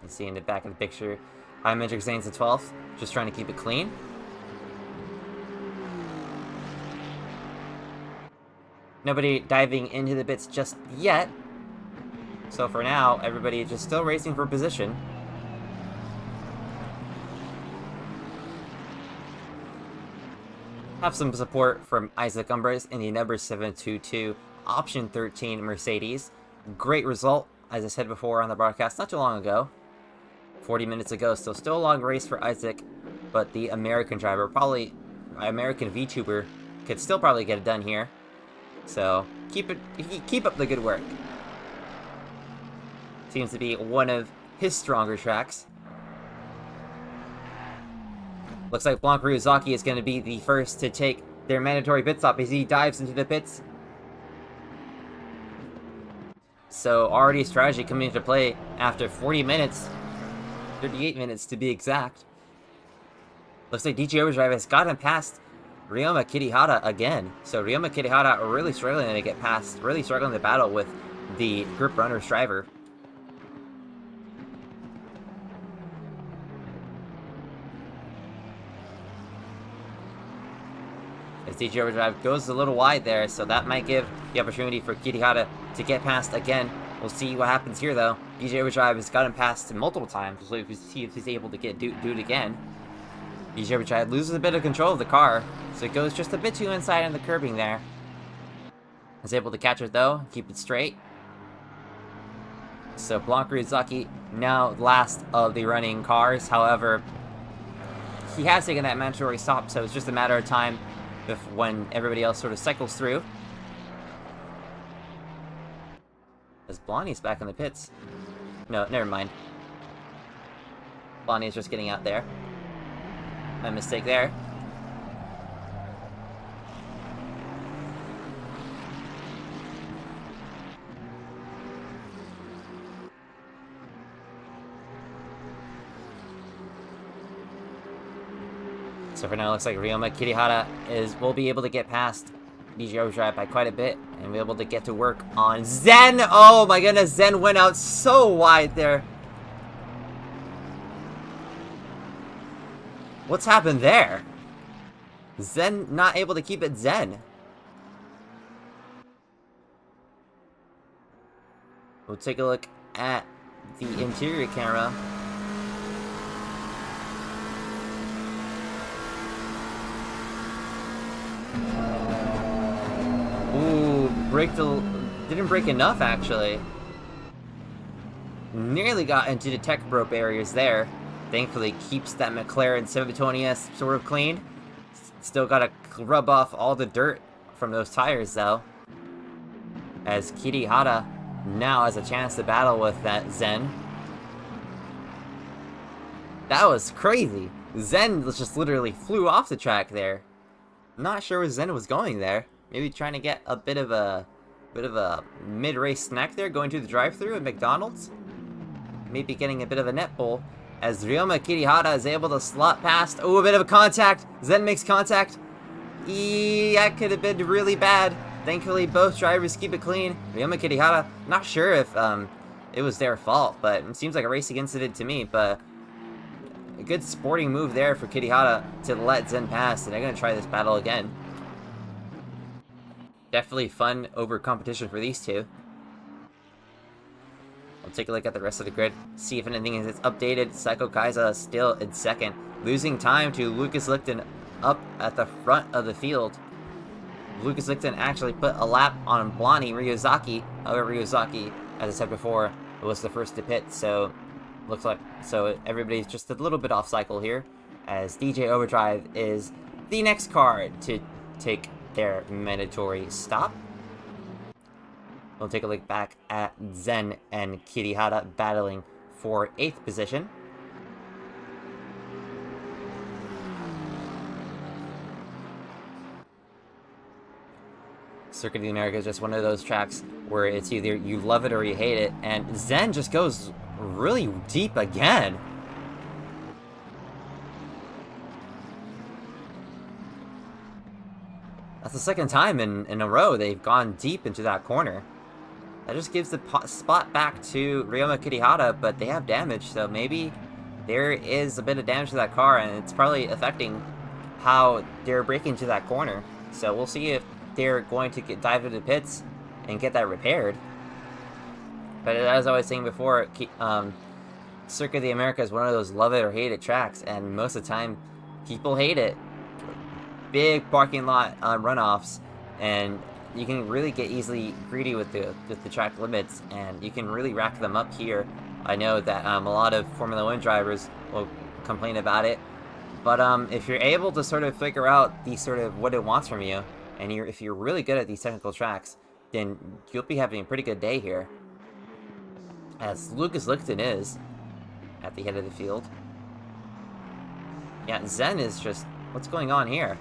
A: You see in the back of the picture, Magic Zane's the 12th, just trying to keep it clean. Nobody diving into the bits just yet. So for now, everybody is just still racing for position. Have some support from Isaac Umbras in the number 722 option 13 Mercedes. Great result, as I said before on the broadcast not too long ago. 40 minutes ago, so still a long race for Isaac, but the American driver, probably American VTuber, could still probably get it done here. So keep up the good work. Seems to be one of his stronger tracks. Looks like Blanc Ryuzaki is going to be the first to take their mandatory pit stop as he dives into the pits. So already strategy coming into play after 40 minutes. 38 minutes to be exact. Looks like DJ Overdrive has gotten past Ryoma Kirihara again. So Ryoma Kirihara are really struggling to get past, really struggling to battle with the Group Runners driver. As DJ Overdrive goes a little wide there, so that might give the opportunity for Kirihara to get past again. We'll see what happens here, though. DJ Overdrive has gotten past multiple times, so we'll see if he's able to do it again. DJ Overdrive loses a bit of control of the car, so it goes just a bit too inside on the curbing there. Is able to catch it, though, keep it straight. So Blanc Ryuzaki now last of the running cars. However, he has taken that mandatory stop, so it's just a matter of time when everybody else sort of cycles through. As Blondie's back in the pits. No, never mind. Blondie's just getting out there. My mistake there. So for now, it looks like Ryoma Kirihara will be able to get past DJ Overdrive by quite a bit and be able to get to work on Zen. Oh my goodness, Zen went out so wide there. What's happened there? Zen not able to keep it Zen. We'll take a look at the interior camera. Ooh, didn't break enough actually. Nearly got into the tech bro barriers there. Thankfully keeps that McLaren Semitonia sort of clean. Still gotta rub off all the dirt from those tires though. As Kirihara now has a chance to battle with that Zen. That was crazy. Zen just literally flew off the track there. Not sure where Zen was going there. Maybe trying to get a bit of a mid-race snack there, going to the drive-thru at McDonald's. Maybe getting a bit of a net pull as Ryoma Kirihara is able to slot past. Oh, a bit of a contact. Zen makes contact. That could have been really bad. Thankfully, both drivers keep it clean. Ryoma Kirihara, not sure if it was their fault, but it seems like a racing incident to me. But a good sporting move there for Kirihara to let Zen pass, and they're going to try this battle again. Definitely fun over competition for these two. We'll take a look at the rest of the grid, see if anything is updated. Psycho Kaiza still in second, losing time to Lucas Lichten up at the front of the field. Lucas Lichten actually put a lap on Blani Ryozaki. However, Ryozaki, as I said before, was the first to pit, so looks like everybody's just a little bit off cycle here, as DJ Overdrive is the next car to take their mandatory stop. We'll take a look back at Zen and Kirihara battling for 8th position. Circuit of the Americas is just one of those tracks where it's either you love it or you hate it, and Zen just goes really deep again. That's the second time in a row they've gone deep into that corner. That just gives the spot back to Ryoma Kirihara, but they have damage, so maybe there is a bit of damage to that car, and it's probably affecting how they're braking to that corner. So we'll see if they're going to dive into pits and get that repaired. But as I was saying before, Circuit of the Americas is one of those love it or hate it tracks, and most of the time people hate it. Big parking lot runoffs, and you can really get easily greedy with the track limits, and you can really rack them up here. I know that a lot of Formula 1 drivers will complain about it, but if you're able to sort of figure out what it wants from you, and if you're really good at these technical tracks, then you'll be having a pretty good day here. As Lucas Lichten is at the head of the field. Yeah, Zen is just, what's going on here?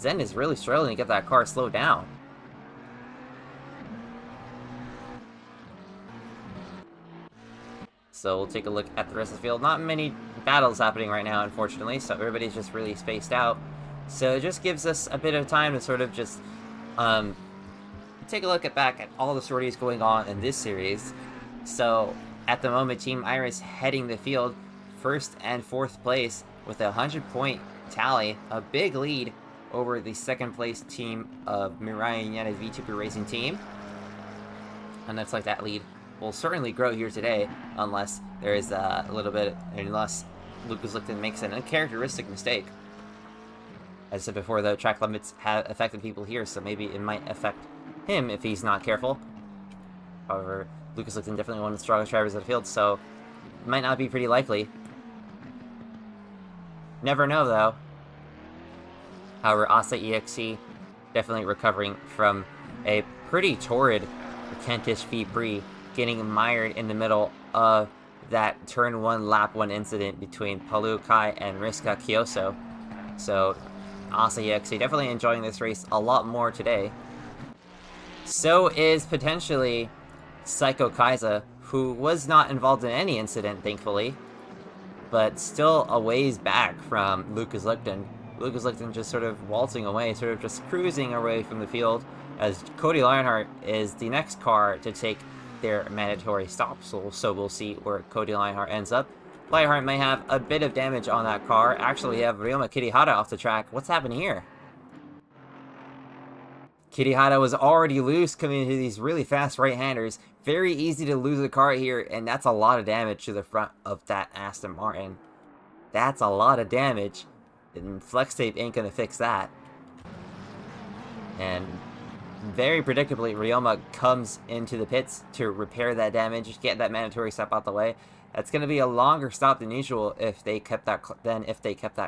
A: Zen is really struggling to get that car slowed down. So we'll take a look at the rest of the field. Not many battles happening right now, unfortunately, so everybody's just really spaced out. So it just gives us a bit of time to sort of just take a look back at all the sorties going on in this series. So at the moment, Team Iris heading the field, 1st and 4th place with a 100-point tally, a big lead over the 2nd place team of Mirai United VTuber Racing Team. And looks like that lead will certainly grow here today, unless there is unless Lucas Lichten makes an uncharacteristic mistake. As I said before, the track limits have affected people here, so maybe it might affect him if he's not careful. However, Lucas Lichten definitely one of the strongest drivers of the field, so it might not be pretty likely. Never know, though. However, Asa EXE definitely recovering from a pretty torrid Kentish V-Prix, getting mired in the middle of that turn 1 lap 1 incident between Palu Kai and Riska Kyoso. So Asa EXE definitely enjoying this race a lot more today. So is potentially Psycho Kaiza, who was not involved in any incident, thankfully. but still a ways back from Lucas Lichten. Lucas Lichten just sort of waltzing away, sort of just cruising away from the field, as Cody Lionheart is the next car to take their mandatory stop, so we'll see where Cody Lionheart ends up. Lionheart may have a bit of damage on that car. Actually, we have Ryoma Kirihara off the track. What's happening here? Kirihara was already loose coming into these really fast right-handers. Very easy to lose the car here, and that's a lot of damage to the front of that Aston Martin. That's a lot of damage, and Flex Tape ain't gonna fix that. And very predictably, Ryoma comes into the pits to repair that damage, get that mandatory stop out the way. That's going to be a longer stop than usual if they kept that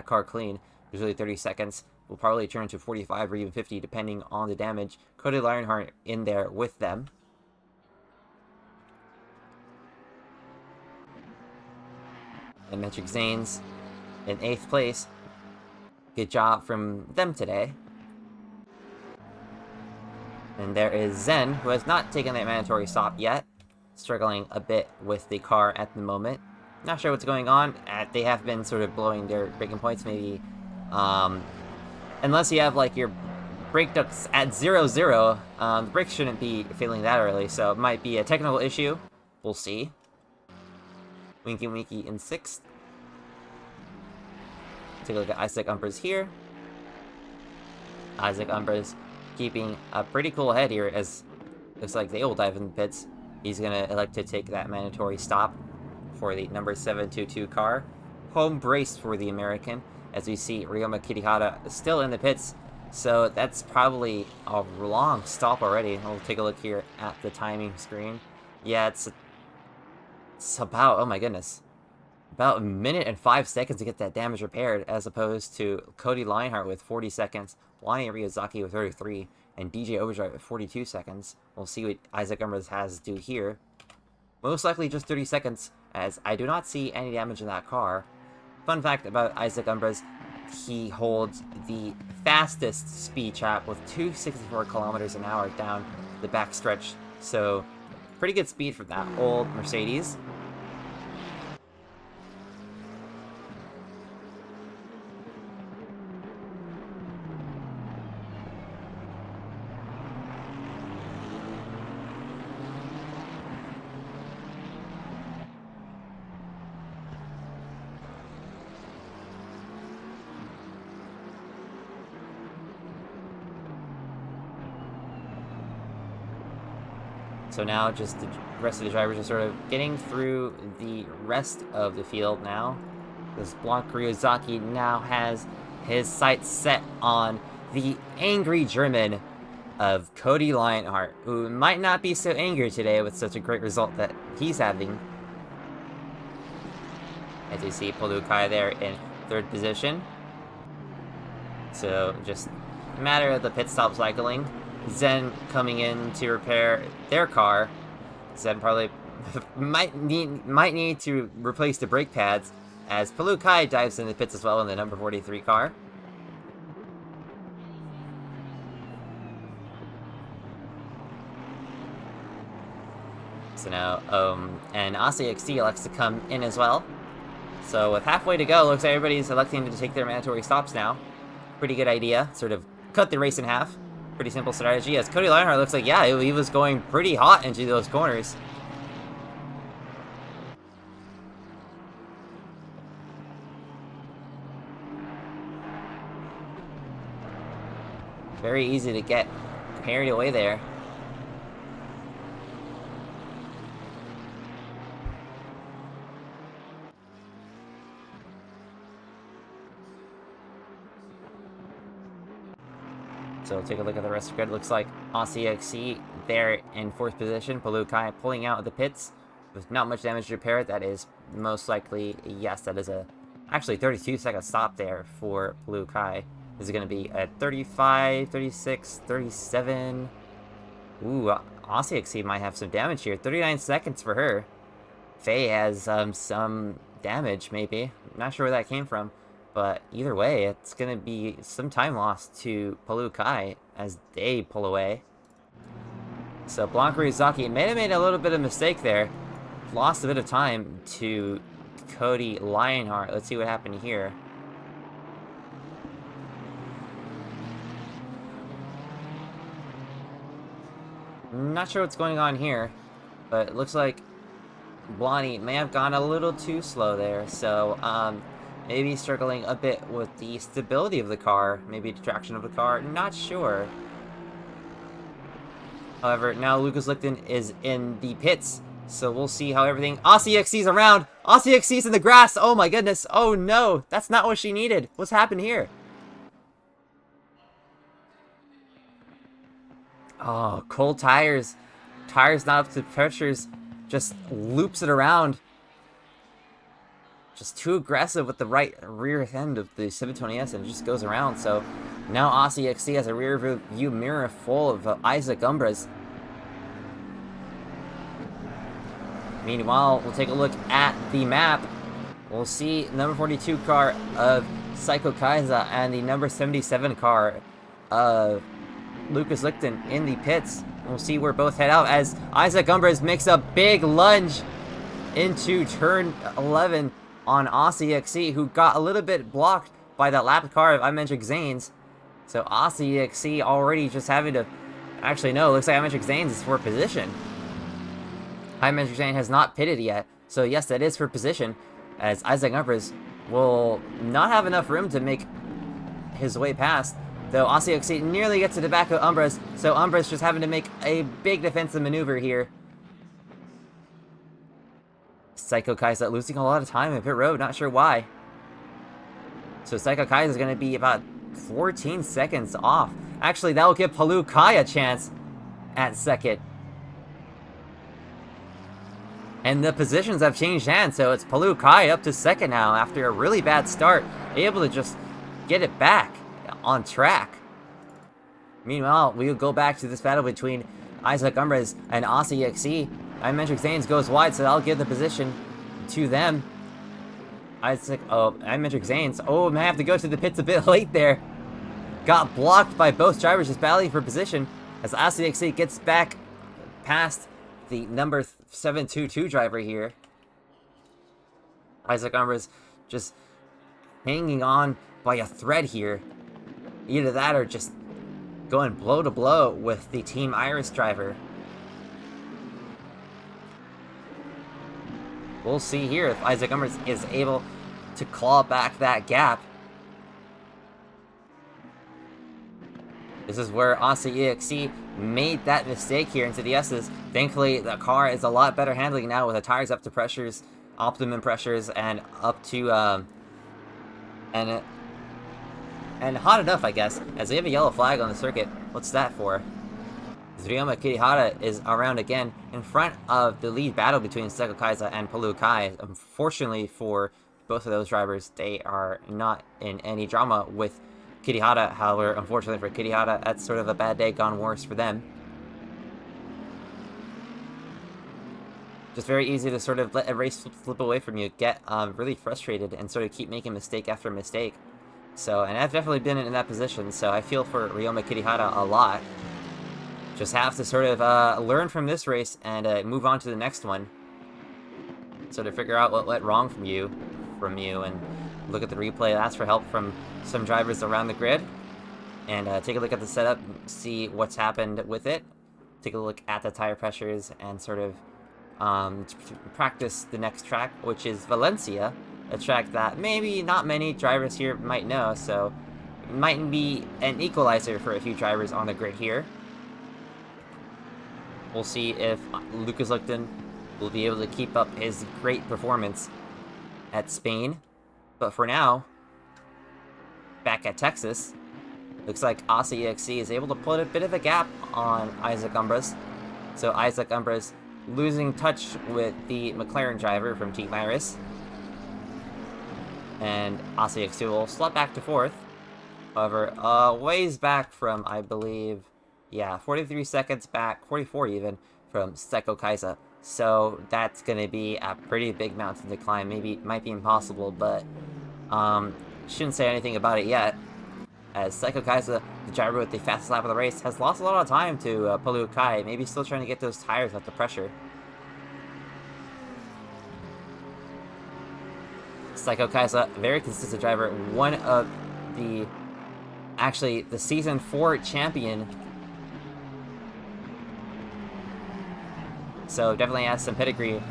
A: car clean. Usually 30 seconds. Will probably turn to 45 or even 50 depending on the damage. Cody Lionheart in there with them. And Metric Zanes in 8th place. Good job from them today. And there is Zen, who has not taken that mandatory stop yet. Struggling a bit with the car at the moment. Not sure what's going on. They have been sort of blowing their braking points, maybe. Unless you have, like, your brake ducts at 0-0, the brakes shouldn't be failing that early, so it might be a technical issue. We'll see. Winky Winky in 6th. Take a look at Isaac Umbers here. Isaac Umbers keeping a pretty cool head here, as looks like they will dive in the pits. He's going to elect to take that mandatory stop for the number 722 car. Home brace for the American, as we see Ryoma Kirihara still in the pits. So that's probably a long stop already. We'll take a look here at the timing screen. Yeah, it's about, oh my goodness, about 1 minute and 5 seconds to get that damage repaired, as opposed to Cody Lionheart with 40 seconds, Lonnie Ryozaki with 33, and DJ Overdrive with 42 seconds. We'll see what Isaac Umbers has to do here. Most likely just 30 seconds, as I do not see any damage in that car. Fun fact about Isaac Umbers, he holds the fastest speed trap with 264 kilometers an hour down the backstretch. So, pretty good speed for that old Mercedes. So now just the rest of the drivers are sort of getting through the rest of the field now. This Blanc Ryozaki now has his sights set on the angry German of Cody Lionheart, who might not be so angry today with such a great result that he's having. As you see, Polukai there in 3rd position. So just a matter of the pit stop cycling. Zen coming in to repair their car. Zen probably might need to replace the brake pads, as Polukai dives in the pits as well in the number 43 car. So now, and ACXT elects to come in as well. So with halfway to go, looks like everybody's electing to take their mandatory stops now. Pretty good idea. Sort of cut the race in half. Pretty simple strategy, as Cody Lionheart looks like, yeah, he was going pretty hot into those corners. Very easy to get carried away there. So take a look at the rest of the grid. Looks like ACXC there in 4th position. Polukai pulling out of the pits with not much damage to repair. That is most likely, yes, that is a actually 32-second stop there for Polukai. Is it going to be at 35, 36, 37? Ooh, ACXC might have some damage here. 39 seconds for her. Faye has some damage, maybe. I'm not sure where that came from. But either way, it's going to be some time lost to Polukai as they pull away. So Blanc Ryozaki may have made a little bit of mistake there. Lost a bit of time to Cody Lionheart. Let's see what happened here. Not sure what's going on here, but it looks like Blondie may have gone a little too slow there, so maybe struggling a bit with the stability of the car, maybe the traction of the car, not sure. However, now Lucas Lichten is in the pits, so we'll see how everything... Aussie XC's around! Aussie XC's in the grass! Oh my goodness! Oh no! That's not what she needed! What's happened here? Oh, cold tires. Tires not up to pressures. Just loops it around. Just too aggressive with the right rear end of the 720S, and it just goes around. So now Aussie XC has a rear view mirror full of Isaac Umbras. Meanwhile, we'll take a look at the map. We'll see number 42 car of Psycho Kaiza and the number 77 car of Lucas Lichten in the pits. We'll see where both head out as Isaac Umbras makes a big lunge into turn 11 on Aussie XC, who got a little bit blocked by that lap car of Imetric Zanes. So Aussie XC already just having to... Actually, no, looks like Imetric Zanes is for position. Imetric Zane has not pitted yet, so yes, that is for position, as Isaac Umbras will not have enough room to make his way past. Though Aussie XC nearly gets to the back of Umbras, so Umbras just having to make a big defensive maneuver here. Psycho Kaiza losing a lot of time in pit road, not sure why. So Psycho Kaiza is going to be about 14 seconds off. Actually, that will give Palu Kai a chance at second. And the positions have changed hands, so it's Palu Kai up to second now after a really bad start, able to just get it back on track. Meanwhile, we'll go back to this battle between Isaac Umbras and Aussie XC. Imetric Zanes goes wide, so I'll give the position to them. Imetric Zanes. Oh, may have to go to the pits a bit late there. Got blocked by both drivers just battling for position as Aussie XC gets back past the number 722 driver here. Isaac Umbras just hanging on by a thread here. Either that or just going blow to blow with the Team Iris driver. We'll see here if Isaac Umbras is able to claw back that gap. This is where Aussie EXC made that mistake here into the S's. Thankfully, the car is a lot better handling now with the tires up to pressures, optimum pressures, and up to, and hot enough, I guess, as they have a yellow flag on the circuit. What's that for? Ryoma Kirihara is around again in front of the lead battle between Psycho Kaiza and Palu Kai. Unfortunately for both of those drivers, they are not in any drama with Kirihara. However, unfortunately for Kirihara, that's sort of a bad day gone worse for them. Just very easy to sort of let a race slip away from you, get really frustrated, and sort of keep making mistake after mistake. So, and I've definitely been in that position, so I feel for Ryoma Kirihara a lot. Just have to sort of learn from this race and move on to the next one. So to figure out what went wrong from you, and look at the replay, ask for help from some drivers around the grid, and take a look at the setup, see what's happened with it, take a look at the tire pressures, and sort of practice the next track, which is Valencia, a track that maybe not many drivers here might know, so it might be an equalizer for a few drivers on the grid here. We'll see if Lucas Lichten will be able to keep up his great performance at Spain. But for now, back at Texas, looks like Aussie EXC is able to put a bit of a gap on Isaac Umbras. So Isaac Umbras losing touch with the McLaren driver from Team Iris. And Aussie EXC will slot back to fourth. However, ways back from, I believe, yeah, 43 seconds back, 44 even, from Psycho Kaiza. So that's going to be a pretty big mountain to climb. Maybe it might be impossible, but shouldn't say anything about it yet. As Psycho Kaiza, the driver with the fastest lap of the race, has lost a lot of time to Palu Kai. Maybe still trying to get those tires up to pressure. Psycho Kaisa, very consistent driver, one of the, actually, the Season 4 champion. So definitely has some pedigree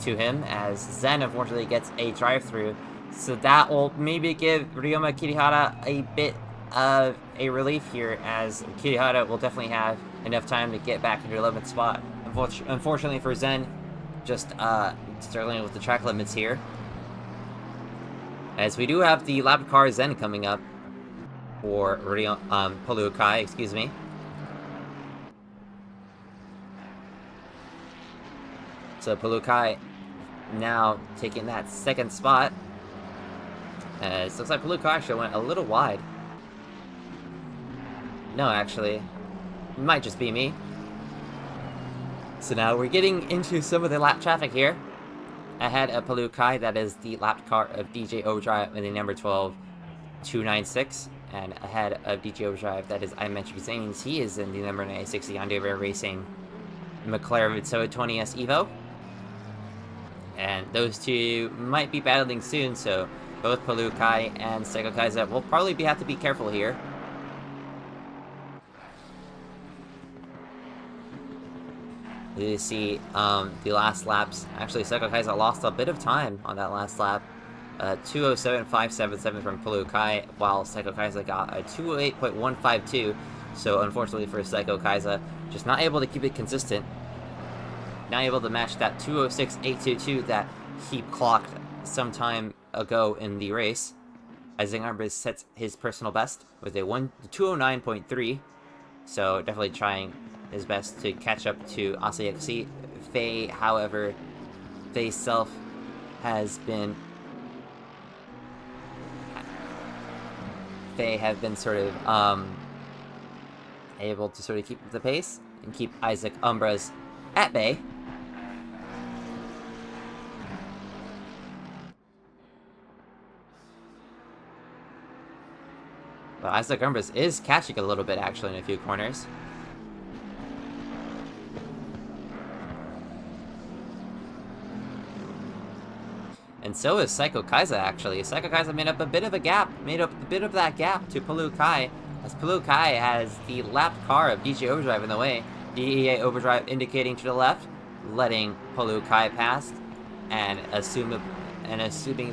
A: to him, as Zen unfortunately gets a drive-through. So that will maybe give Ryoma Kirihara a bit of a relief here, as Kirihara will definitely have enough time to get back into 11th spot. Unfortunately for Zen, just struggling with the track limits here. As we do have the lap car Zen coming up for Polukai, excuse me. So Polukai now taking that second spot. As looks like Polukai actually went a little wide. No, actually, it might just be me. So now we're getting into some of the lap traffic here. Ahead of Polukai, that is the lap car of DJ Overdrive in the number 12-296. And ahead of DJ Overdrive, that is iMetric Zanes. He is in the number 960 Hyundai Racing McLaren Vitsoa 20S Evo. And those two might be battling soon, so both Polukai and Psycho Kaisa will probably have to be careful here. You see the last laps. Actually, Psycho Kaisa lost a bit of time on that last lap. 2:07.577 from Polukai, while Psycho Kaisa got a 2:08.152. So unfortunately for Psycho Kaisa, just not able to keep it consistent. Not able to match that 2:06.822 that he clocked some time ago in the race. Isaac Armbruster sets his personal best with a 2:09.3. So definitely trying his best to catch up to ASAYXC. Faye, however, Faye's self has been sort of able to sort of keep the pace and keep Isaac Umbras at bay. But Isaac Umbras is catching a little bit actually in a few corners. And so is Psycho Kaisa, actually. Psycho Kaisa made up a bit of that gap to Polukai, as Polukai has the lapped car of DJ Overdrive in the way. DEA Overdrive indicating to the left, letting Polukai pass, and assuming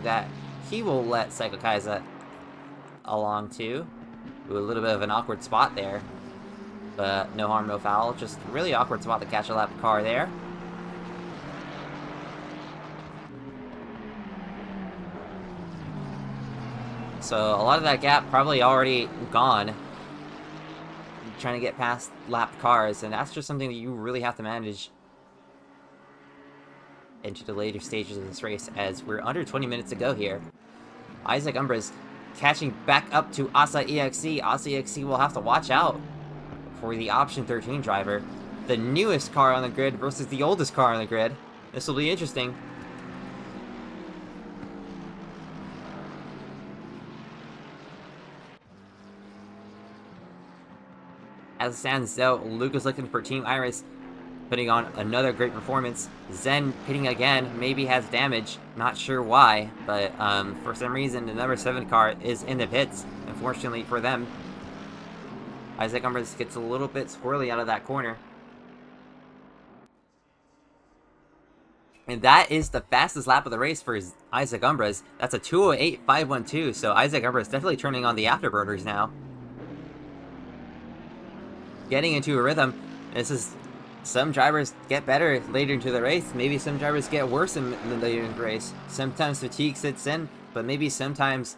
A: that he will let Psycho Kaisa along too. Ooh, a little bit of an awkward spot there, but no harm, no foul. Just really awkward spot to catch a lapped car there. So a lot of that gap probably already gone, trying to get past lapped cars, and that's just something that you really have to manage into the later stages of this race, as we're under 20 minutes to go here. Isaac Umbras catching back up to ASAYXC. ASAYXC will have to watch out for the Option 13 driver. The newest car on the grid versus the oldest car on the grid. This will be interesting. As it stands though, Luke is looking for Team Iris, putting on another great performance. Zen pitting again, maybe has damage, not sure why, but for some reason the number 7 car is in the pits, unfortunately for them. Isaac Umbras gets a little bit squirrely out of that corner. And that is the fastest lap of the race for Isaac Umbras. That's a 2:08.512, so Isaac Umbras definitely turning on the afterburners now. Getting into a rhythm. This is, some drivers get better later into the race. Maybe some drivers get worse later in the race. Sometimes fatigue sits in, but maybe sometimes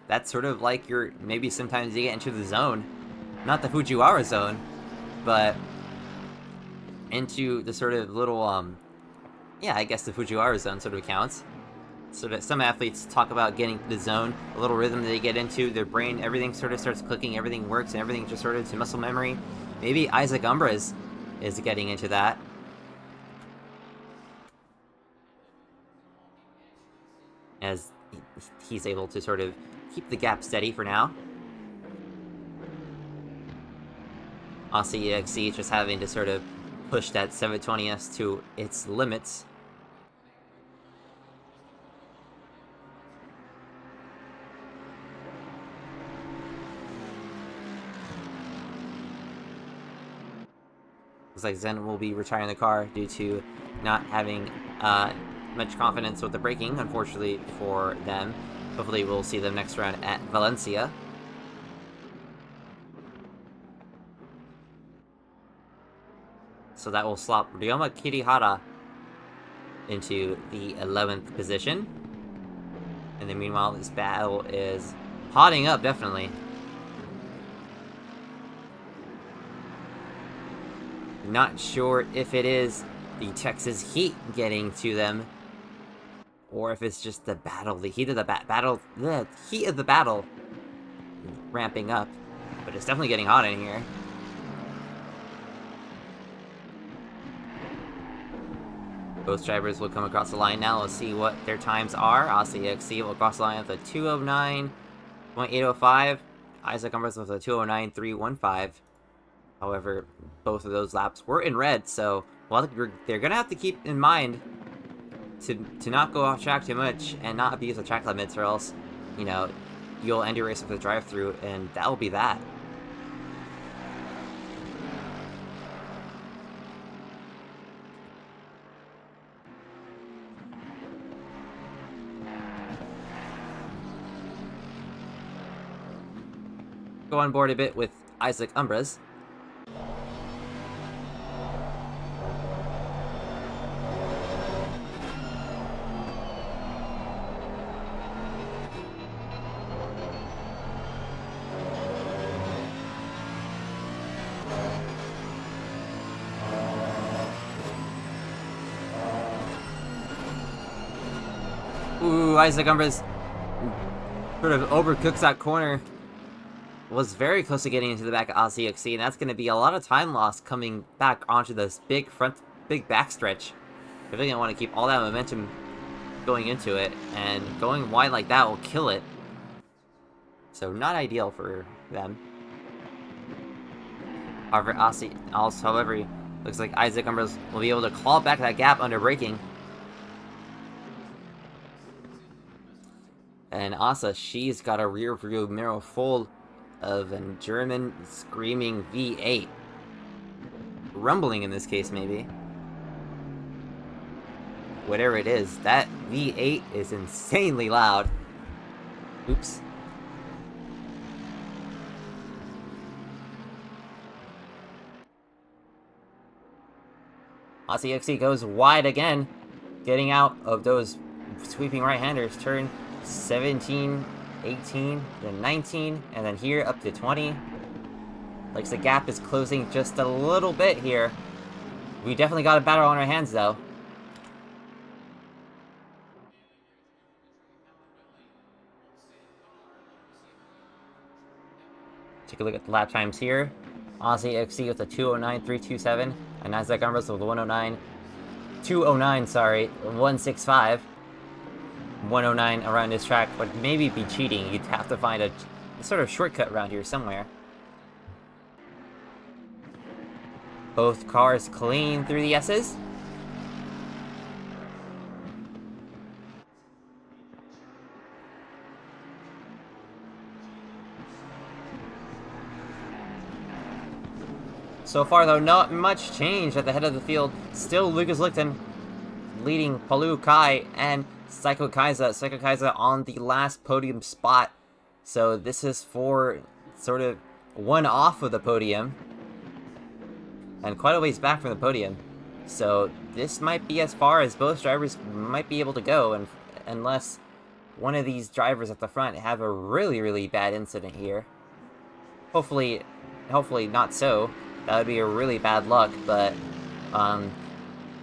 A: that's sort of like maybe sometimes you get into the zone. Not the Fujiwara zone, but into the sort of little, yeah, I guess the Fujiwara zone sort of counts. So that some athletes talk about getting the zone, a little rhythm that they get into, their brain, everything sort of starts clicking, everything works, and everything just sort of to muscle memory. Maybe Isaac Umbras is getting into that. As he's able to sort of keep the gap steady for now. ASAYXC just having to sort of push that 720S to its limits. Looks like Zen will be retiring the car due to not having much confidence with the braking, unfortunately for them. Hopefully we'll see them next round at Valencia. So that will slot Ryoma Kirihara into the 11th position. And then meanwhile, this battle is hotting up, definitely. Not sure if it is the Texas heat getting to them, or if it's just the battle, the heat of the battle ramping up. But it's definitely getting hot in here. Both drivers will come across the line now. Let's see what their times are. AussieXC will cross the line with a 209.805. Isaac Umbras with a 209.315. However, both of those laps were in red, so they're gonna have to keep in mind to not go off track too much and not abuse the track limits, or else, you know, you'll end your race with a drive-through, and that will be that. Go on board a bit with Isaac Umbras. Ooh, Isaac Umbras sort of overcooks that corner. Was very close to getting into the back of AussieXC, and that's going to be a lot of time lost coming back onto this big backstretch. They're going to want to keep all that momentum going into it, and going wide like that will kill it. So not ideal for them. However, looks like Isaac Umbras will be able to claw back that gap under braking. And Asa, she's got a rear view mirror full of a German screaming V8. Rumbling in this case, maybe. Whatever it is, that V8 is insanely loud. Oops. AussieXC goes wide again, getting out of those sweeping right-handers. Turn 17, 18, then 19, and then here up to 20. Looks the gap is closing just a little bit here. We definitely got a battle on our hands, though. Take a look at the lap times here. AussieXC with a 209.327, and Isaac Umbras with a 165. 109 around this track would maybe be cheating. You'd have to find a sort of shortcut around here somewhere. Both cars clean through the S's. So far, though, not much change at the head of the field. Still Lucas Lichten leading Palu Kai and Psycho Kaiza. Psycho Kaiza on the last podium spot. So this is for sort of one off of the podium. And quite a ways back from the podium. So this might be as far as both drivers might be able to go, and unless one of these drivers at the front have a really, really bad incident here. Hopefully not so. That would be a really bad luck, but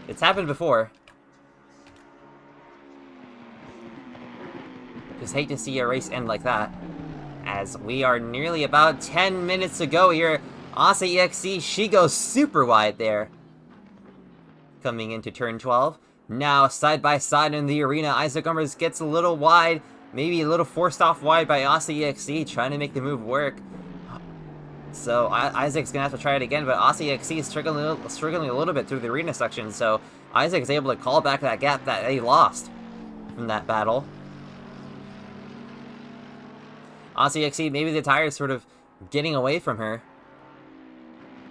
A: it's happened before. Just hate to see a race end like that. As we are nearly about 10 minutes to go here. AussieXC, she goes super wide there. Coming into turn 12. Now, side by side in the arena, Isaac Umbras gets a little wide. Maybe a little forced off wide by AussieXC, trying to make the move work. So Isaac's gonna have to try it again, but AussieXC is struggling a little bit through the arena section, so Isaac is able to call back that gap that he lost from that battle. AussieXC, maybe the tire is sort of getting away from her.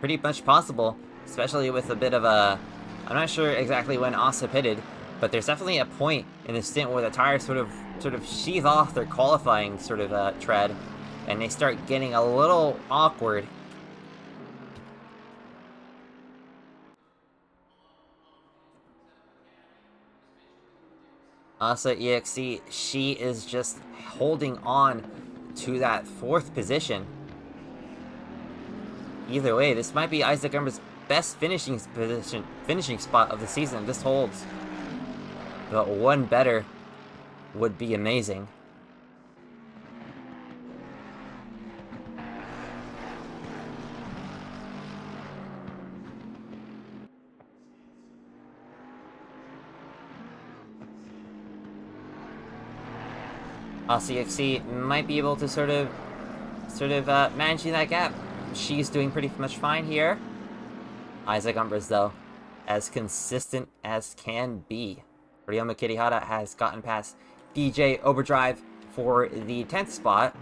A: Pretty much possible. especially with a bit of a... I'm not sure exactly when Asa pitted, but there's definitely a point in the stint where the tires sort of sheath off their qualifying sort of tread, and they start getting a little awkward. Asa EXE, she is just holding on to that 4th position. Either way, this might be Isaac Umber's best finishing spot of the season if this holds. But one better would be amazing. CXC might be able to sort of managing that gap. She's doing pretty much fine here. Isaac Umbers, though, as consistent as can be. Ryoma Kirihara has gotten past DJ Overdrive for the 10th spot.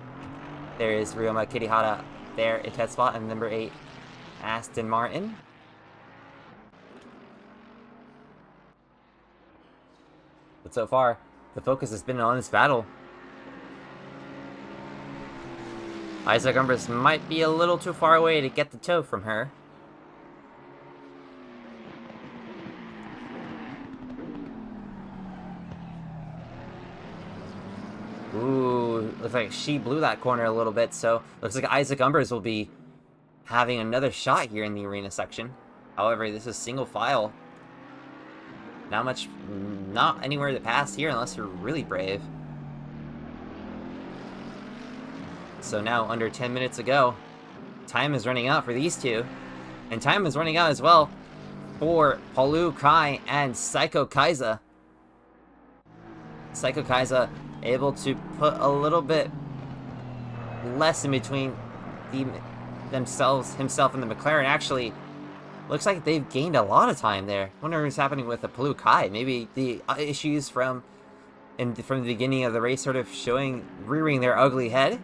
A: There is Ryoma Kirihara there in 10th spot, and number 8, Aston Martin. But so far, the focus has been on this battle. Isaac Umbers might be a little too far away to get the toe from her. Ooh, looks like she blew that corner a little bit, so looks like Isaac Umbers will be having another shot here in the arena section. However, this is single file. Not anywhere to pass here unless you're really brave. So now, under 10 minutes to go, time is running out for these two. And time is running out as well for Palu Kai and Psycho Kaiza. Psycho Kaiza able to put a little bit less in between himself and the McLaren. Actually, looks like they've gained a lot of time there. Wonder what's happening with the Palu Kai. Maybe the issues from the beginning of the race sort of rearing their ugly head.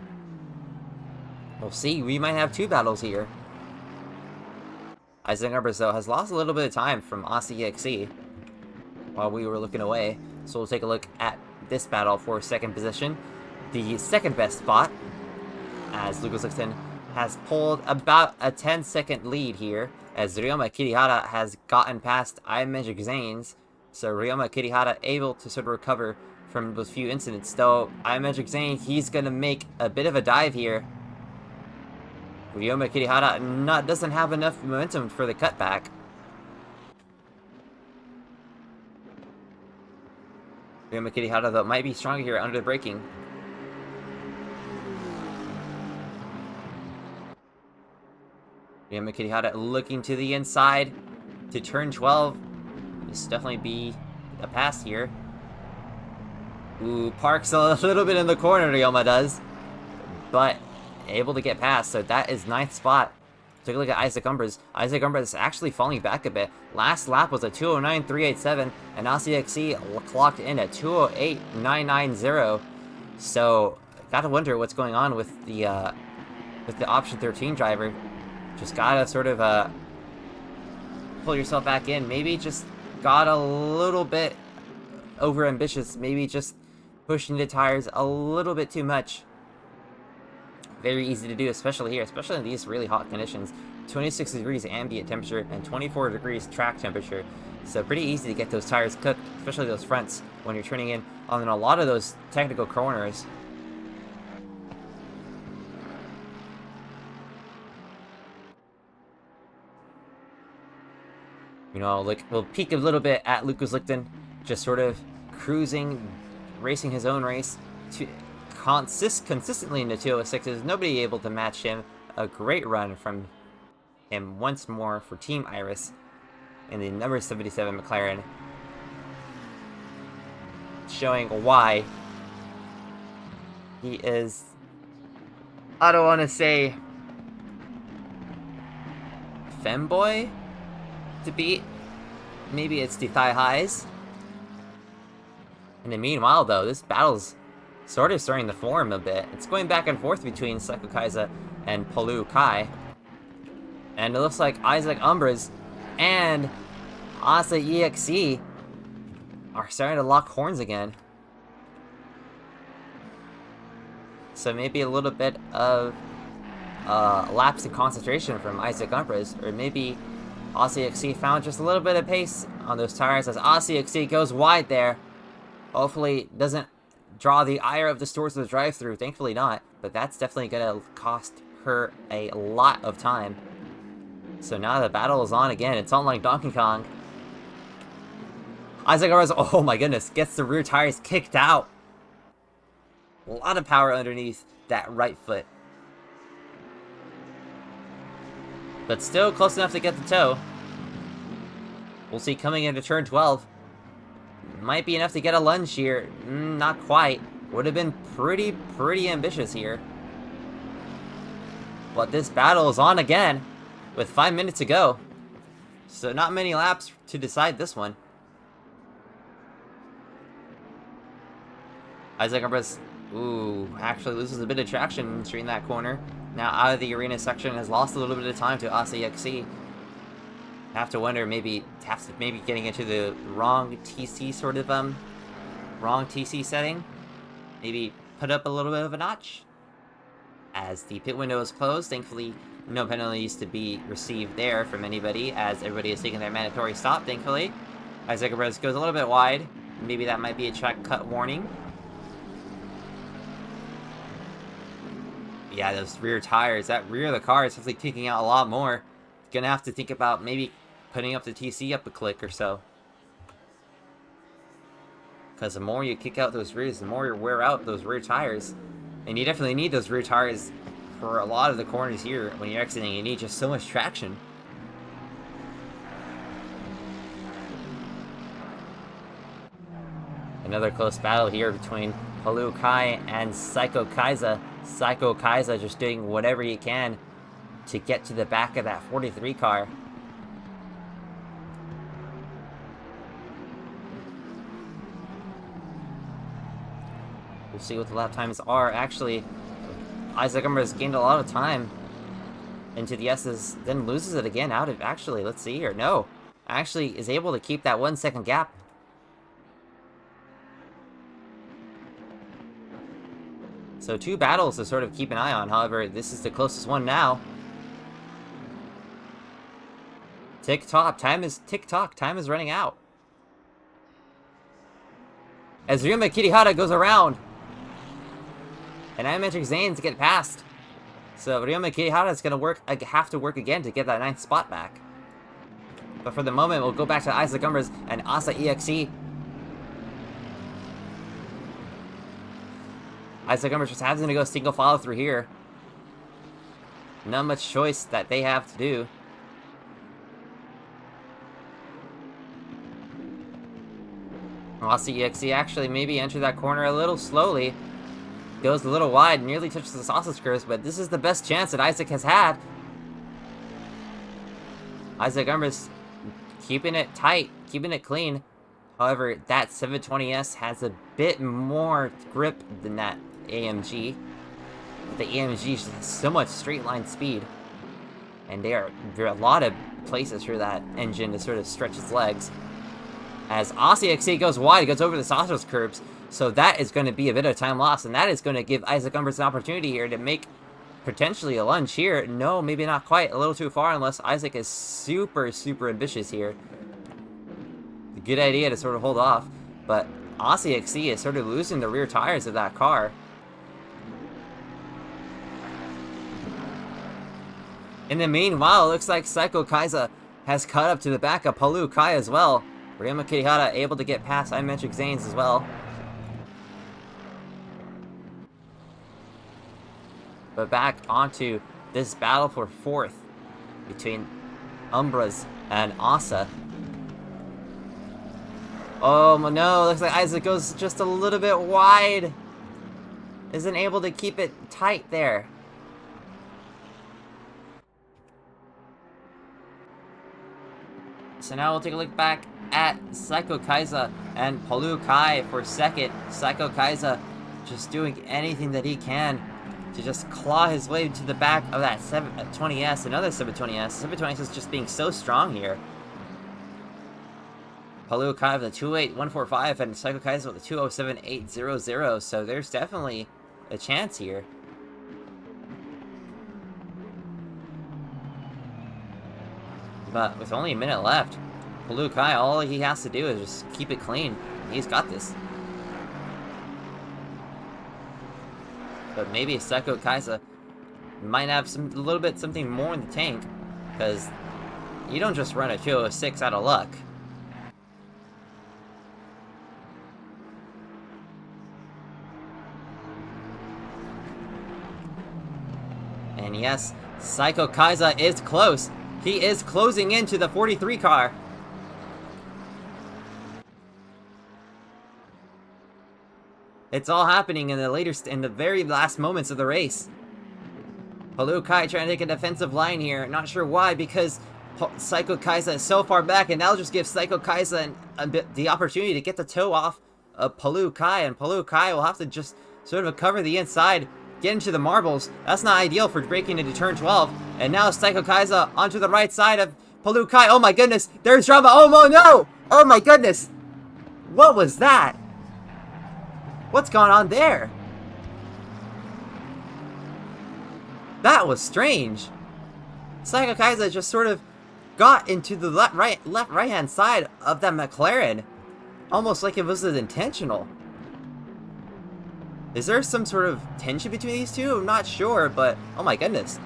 A: We'll see. We might have 2 battles here. Isaac Umbers, though, has lost a little bit of time from Aussie EXE while we were looking away. So we'll take a look at this battle for 2nd position. The 2nd best spot, as Lucas Lixton has pulled about a 10-second lead here, as Ryoma Kirihara has gotten past Magic Zanes. So Ryoma Kirihara able to sort of recover from those few incidents. Though Magic Zane, he's going to make a bit of a dive here. Ryoma Kirihara doesn't have enough momentum for the cutback. Ryoma Kirihara, though, might be stronger here under the braking. Ryoma Kirihara looking to the inside to turn 12. This definitely be a pass here. Ooh, parks a little bit in the corner, Ryoma does. But able to get past, so that is 9th spot. Take a look at Isaac Umbers. Isaac Umbers is actually falling back a bit. Last lap was a 209.387, and ACXC clocked in at 208.990. So, gotta wonder what's going on with the option 13 driver. Just gotta sort of pull yourself back in. Maybe just got a little bit over ambitious. Maybe just pushing the tires a little bit too much. Very easy to do, especially here, especially in these really hot conditions. 26 degrees ambient temperature and 24 degrees track temperature. So pretty easy to get those tires cooked, especially those fronts, when you're turning in on a lot of those technical corners. You know, like, we'll peek a little bit at Lucas Lichten, just sort of cruising, racing his own race to consistently in the 206s. Nobody able to match him. A great run from him once more for Team Iris in the number 77 McLaren, showing why he is, I don't want to say femboy to beat. Maybe it's the thigh highs. In the meanwhile, though, this battle's sort of starting to form a bit. It's going back and forth between Psycho Kaiza and Palu Kai. And it looks like Isaac Umbers and Asa EXE are starting to lock horns again. So maybe a little bit of lapse in concentration from Isaac Umbras, or maybe Asa EXE found just a little bit of pace on those tires as Asa EXE goes wide there. Hopefully doesn't draw the ire of the stores of the drive-thru. Thankfully not, but that's definitely gonna cost her a lot of time. So now the battle is on again. It's on like Donkey Kong. Isaac Umbras, oh my goodness, gets the rear tires kicked out. A lot of power underneath that right foot. But still close enough to get the toe. We'll see coming into turn 12. Might be enough to get a lunge here. Not quite. Would have been pretty ambitious here. But this battle is on again with 5 minutes to go. So not many laps to decide this one. Isaac Umbras, actually loses a bit of traction entering that corner. Now out of the arena section, has lost a little bit of time to Asa EXE. Have to wonder, maybe getting into the wrong TC sort of, wrong TC setting. Maybe put up a little bit of a notch. As the pit window is closed, thankfully no penalties to be received there from anybody, as everybody is taking their mandatory stop, thankfully. Isaac Umbras goes a little bit wide. Maybe that might be a track cut warning. Yeah, those rear tires, that rear of the car is definitely kicking out a lot more. Gonna have to think about maybe putting up the TC up a click or so. Because the more you kick out those rears, the more you wear out those rear tires. And you definitely need those rear tires for a lot of the corners here. When you're exiting, you need just so much traction. Another close battle here between Palu Kai and Psycho Kaiza. Psycho Kaiza just doing whatever he can to get to the back of that 43 car. We'll see what the lap times are. Actually, Isaac Umbras gained a lot of time into the S's, then loses it again out of, actually, let's see here. No, actually is able to keep that 1 second gap. So 2 battles to sort of keep an eye on. However, this is the closest one now. Tick-tock, time is running out. As Ryuma Kirihara goes around. And Iammetric Zane's get past. So Ryuma Kirihara is going to have to work again to get that 9th spot back. But for the moment, we'll go back to Isaac Umbras and Asa EXE. Isaac Umbras just having to go single file through here. Not much choice that they have to do. Asa EXE actually maybe entered that corner a little slowly. Goes a little wide, nearly touches the sausage curves, but this is the best chance that Isaac has had. Isaac Umbras keeping it tight, keeping it clean. However, that 720S has a bit more grip than that AMG. The AMG just has so much straight line speed. And there are a lot of places for that engine to sort of stretch its legs. As Asa EXE goes wide, goes over the sausage curbs. So that is going to be a bit of time lost. And that is going to give Isaac Umbras an opportunity here to make potentially a lunge here. No, maybe not quite. A little too far unless Isaac is super ambitious here. A good idea to sort of hold off. But Asa EXE is sort of losing the rear tires of that car. In the meanwhile, it looks like Psycho Kaiza has caught up to the back of Palu Kai as well. Ryuma Kirihara able to get past Iammetric Zanes as well. But back onto this battle for 4th between Umbras and Asa. Oh no, looks like Isaac goes just a little bit wide. Isn't able to keep it tight there. So now we'll take a look back at Psycho Kaiza and Palu Kai for 2nd. Psycho Kaiza just doing anything that he can to just claw his way to the back of that 720S, another 720S. 720S is just being so strong here. Palu Kai with a 28145 and Psycho Kaiser with a 207800. So there's definitely a chance here. But with only a minute left, Palu Kai, all he has to do is just keep it clean. He's got this. But maybe Psycho Kaiser might have a little bit something more in the tank, because you don't just run a 206 out of luck. And yes, Psycho Kaiser is close. He is closing into the 43 car. It's all happening in the very last moments of the race. Palu Kai trying to take a defensive line here. Not sure why, because Psycho Kaiser is so far back, and that'll just give Psycho Kaiser the opportunity to get the toe off of Palu Kai, and Palu Kai will have to just sort of cover the inside, get into the marbles. That's not ideal for breaking into turn 12. And now Psycho Kaiser onto the right side of Palu Kai. Oh my goodness, there's drama. Oh no! Oh my goodness! What was that? What's going on there? That was strange. Psycho Kaiser just sort of got into the left right hand side of that McLaren, almost like it was intentional. Is there some sort of tension between these two? I'm not sure, but oh my goodness.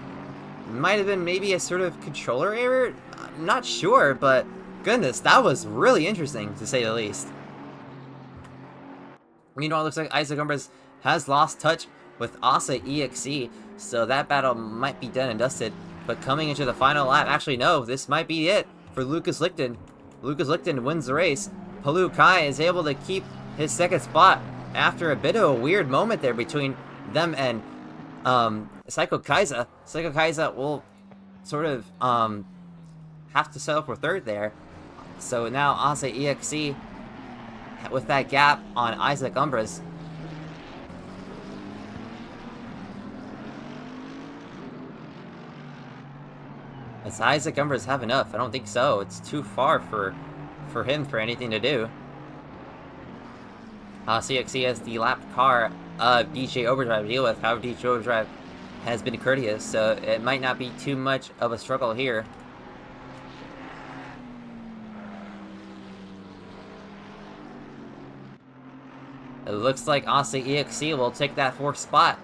A: Might have been maybe a sort of controller error? I'm not sure, but goodness, that was really interesting to say the least. Meanwhile, it looks like Isaac Umbras has lost touch with Asa EXE, so that battle might be done and dusted. But coming into the final lap, actually no, this might be it for Lucas Lichten. Lucas Lichten wins the race. Palu Kai is able to keep his second spot after a bit of a weird moment there between them and Psycho Kaiser. Psycho Kaiser will sort of have to settle for third there. So now Asa EXE with that gap on Isaac Umbras. Does Isaac Umbras have enough? I don't think so. It's too far for him for anything to do. CXC has the lapped car of DJ Overdrive to deal with. However, DJ Overdrive has been courteous, so it might not be too much of a struggle here. It looks like Asa EXE will take that 4th spot,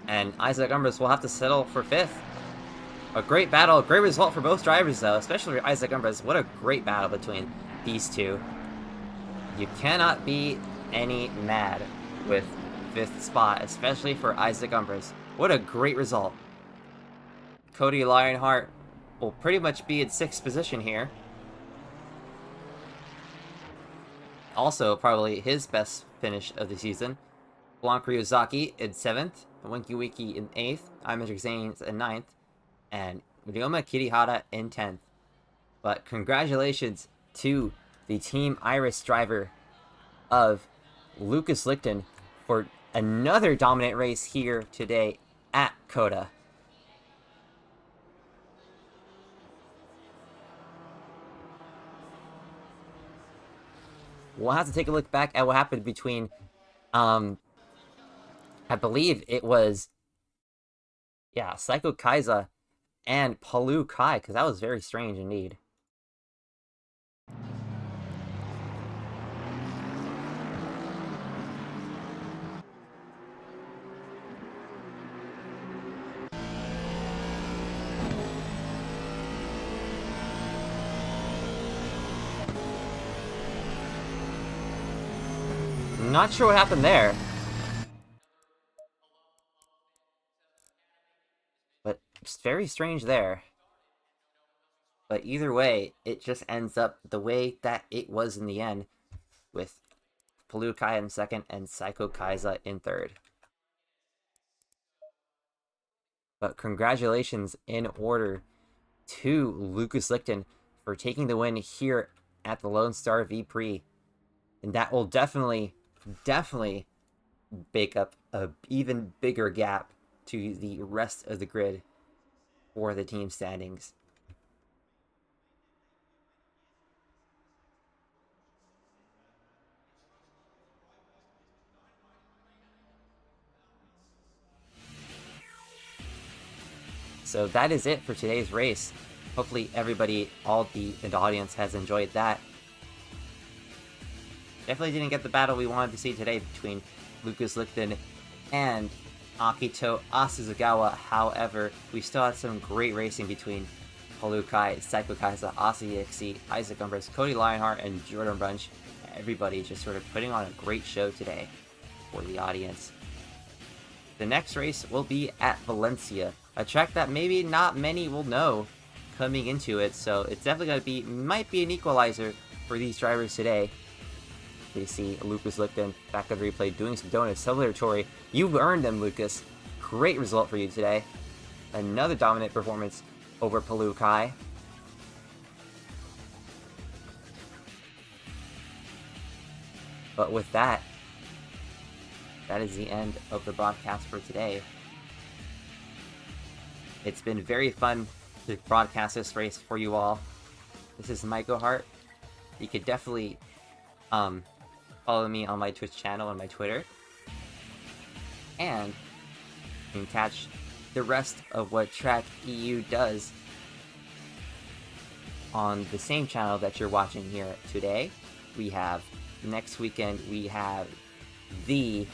A: and Isaac Umbras will have to settle for 5th. A great battle, a great result for both drivers though, especially for Isaac Umbras. What a great battle between these two. You cannot be any mad with 5th spot, especially for Isaac Umbras. What a great result. Cody Lionheart will pretty much be in 6th position here. Also, probably his best finish of the season. Blanc Ryuzaki in 7th, Winky Wiki in 8th, iMetric Zanes in 9th, and Ryoma Kirihara in 10th. But congratulations to the Team Iris driver of Lucas Lichten for another dominant race here today at COTA. We'll have to take a look back at what happened between, I believe it was, yeah, Psycho Kaiser and Palu Kai, because that was very strange indeed. Not sure what happened there. But it's very strange there. But either way, it just ends up the way that it was in the end, with Palu Kai in 2nd and Psycho Kaiser in 3rd. But congratulations in order to Lucas Lichten for taking the win here at the Lone Star V-Prix. And that will definitely make up an even bigger gap to the rest of the grid for the team standings. So that is it for today's race. Hopefully everybody, all the audience has enjoyed that. Definitely didn't get the battle we wanted to see today between Lucas Lichten and Akito Asuzagawa. However, we still had some great racing between Palu Kai, Psycho Kaisa, Asa EXE, Isaac Umbris, Cody Lionheart, and Jordan Brunch. Everybody just sort of putting on a great show today for the audience. The next race will be at Valencia, a track that maybe not many will know coming into it, so it's definitely going to be, might be an equalizer for these drivers today. We see Lucas Lichten back on the replay doing some donuts, celebratory. You've earned them, Lucas. Great result for you today. Another dominant performance over Palu Kai. But with that, that is the end of the broadcast for today. It's been very fun to broadcast this race for you all. This is Michael Hart. You could definitely follow me on my Twitch channel and my Twitter. And you can catch the rest of what tracc.eu does on the same channel that you're watching here today. We have, next weekend, we have the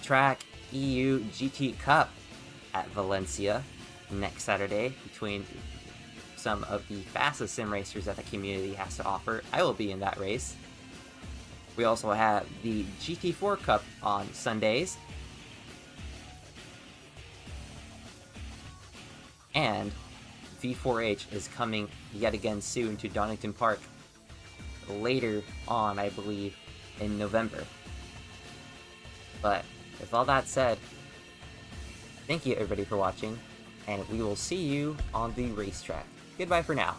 A: Vtracc.eu GT Cup at Valencia next Saturday between some of the fastest sim racers that the community has to offer. I will be in that race. We also have the GT4 Cup on Sundays. And V4H is coming yet again soon to Donington Park later on, I believe, in November. But with all that said, thank you everybody for watching, and we will see you on the racetrack. Goodbye for now.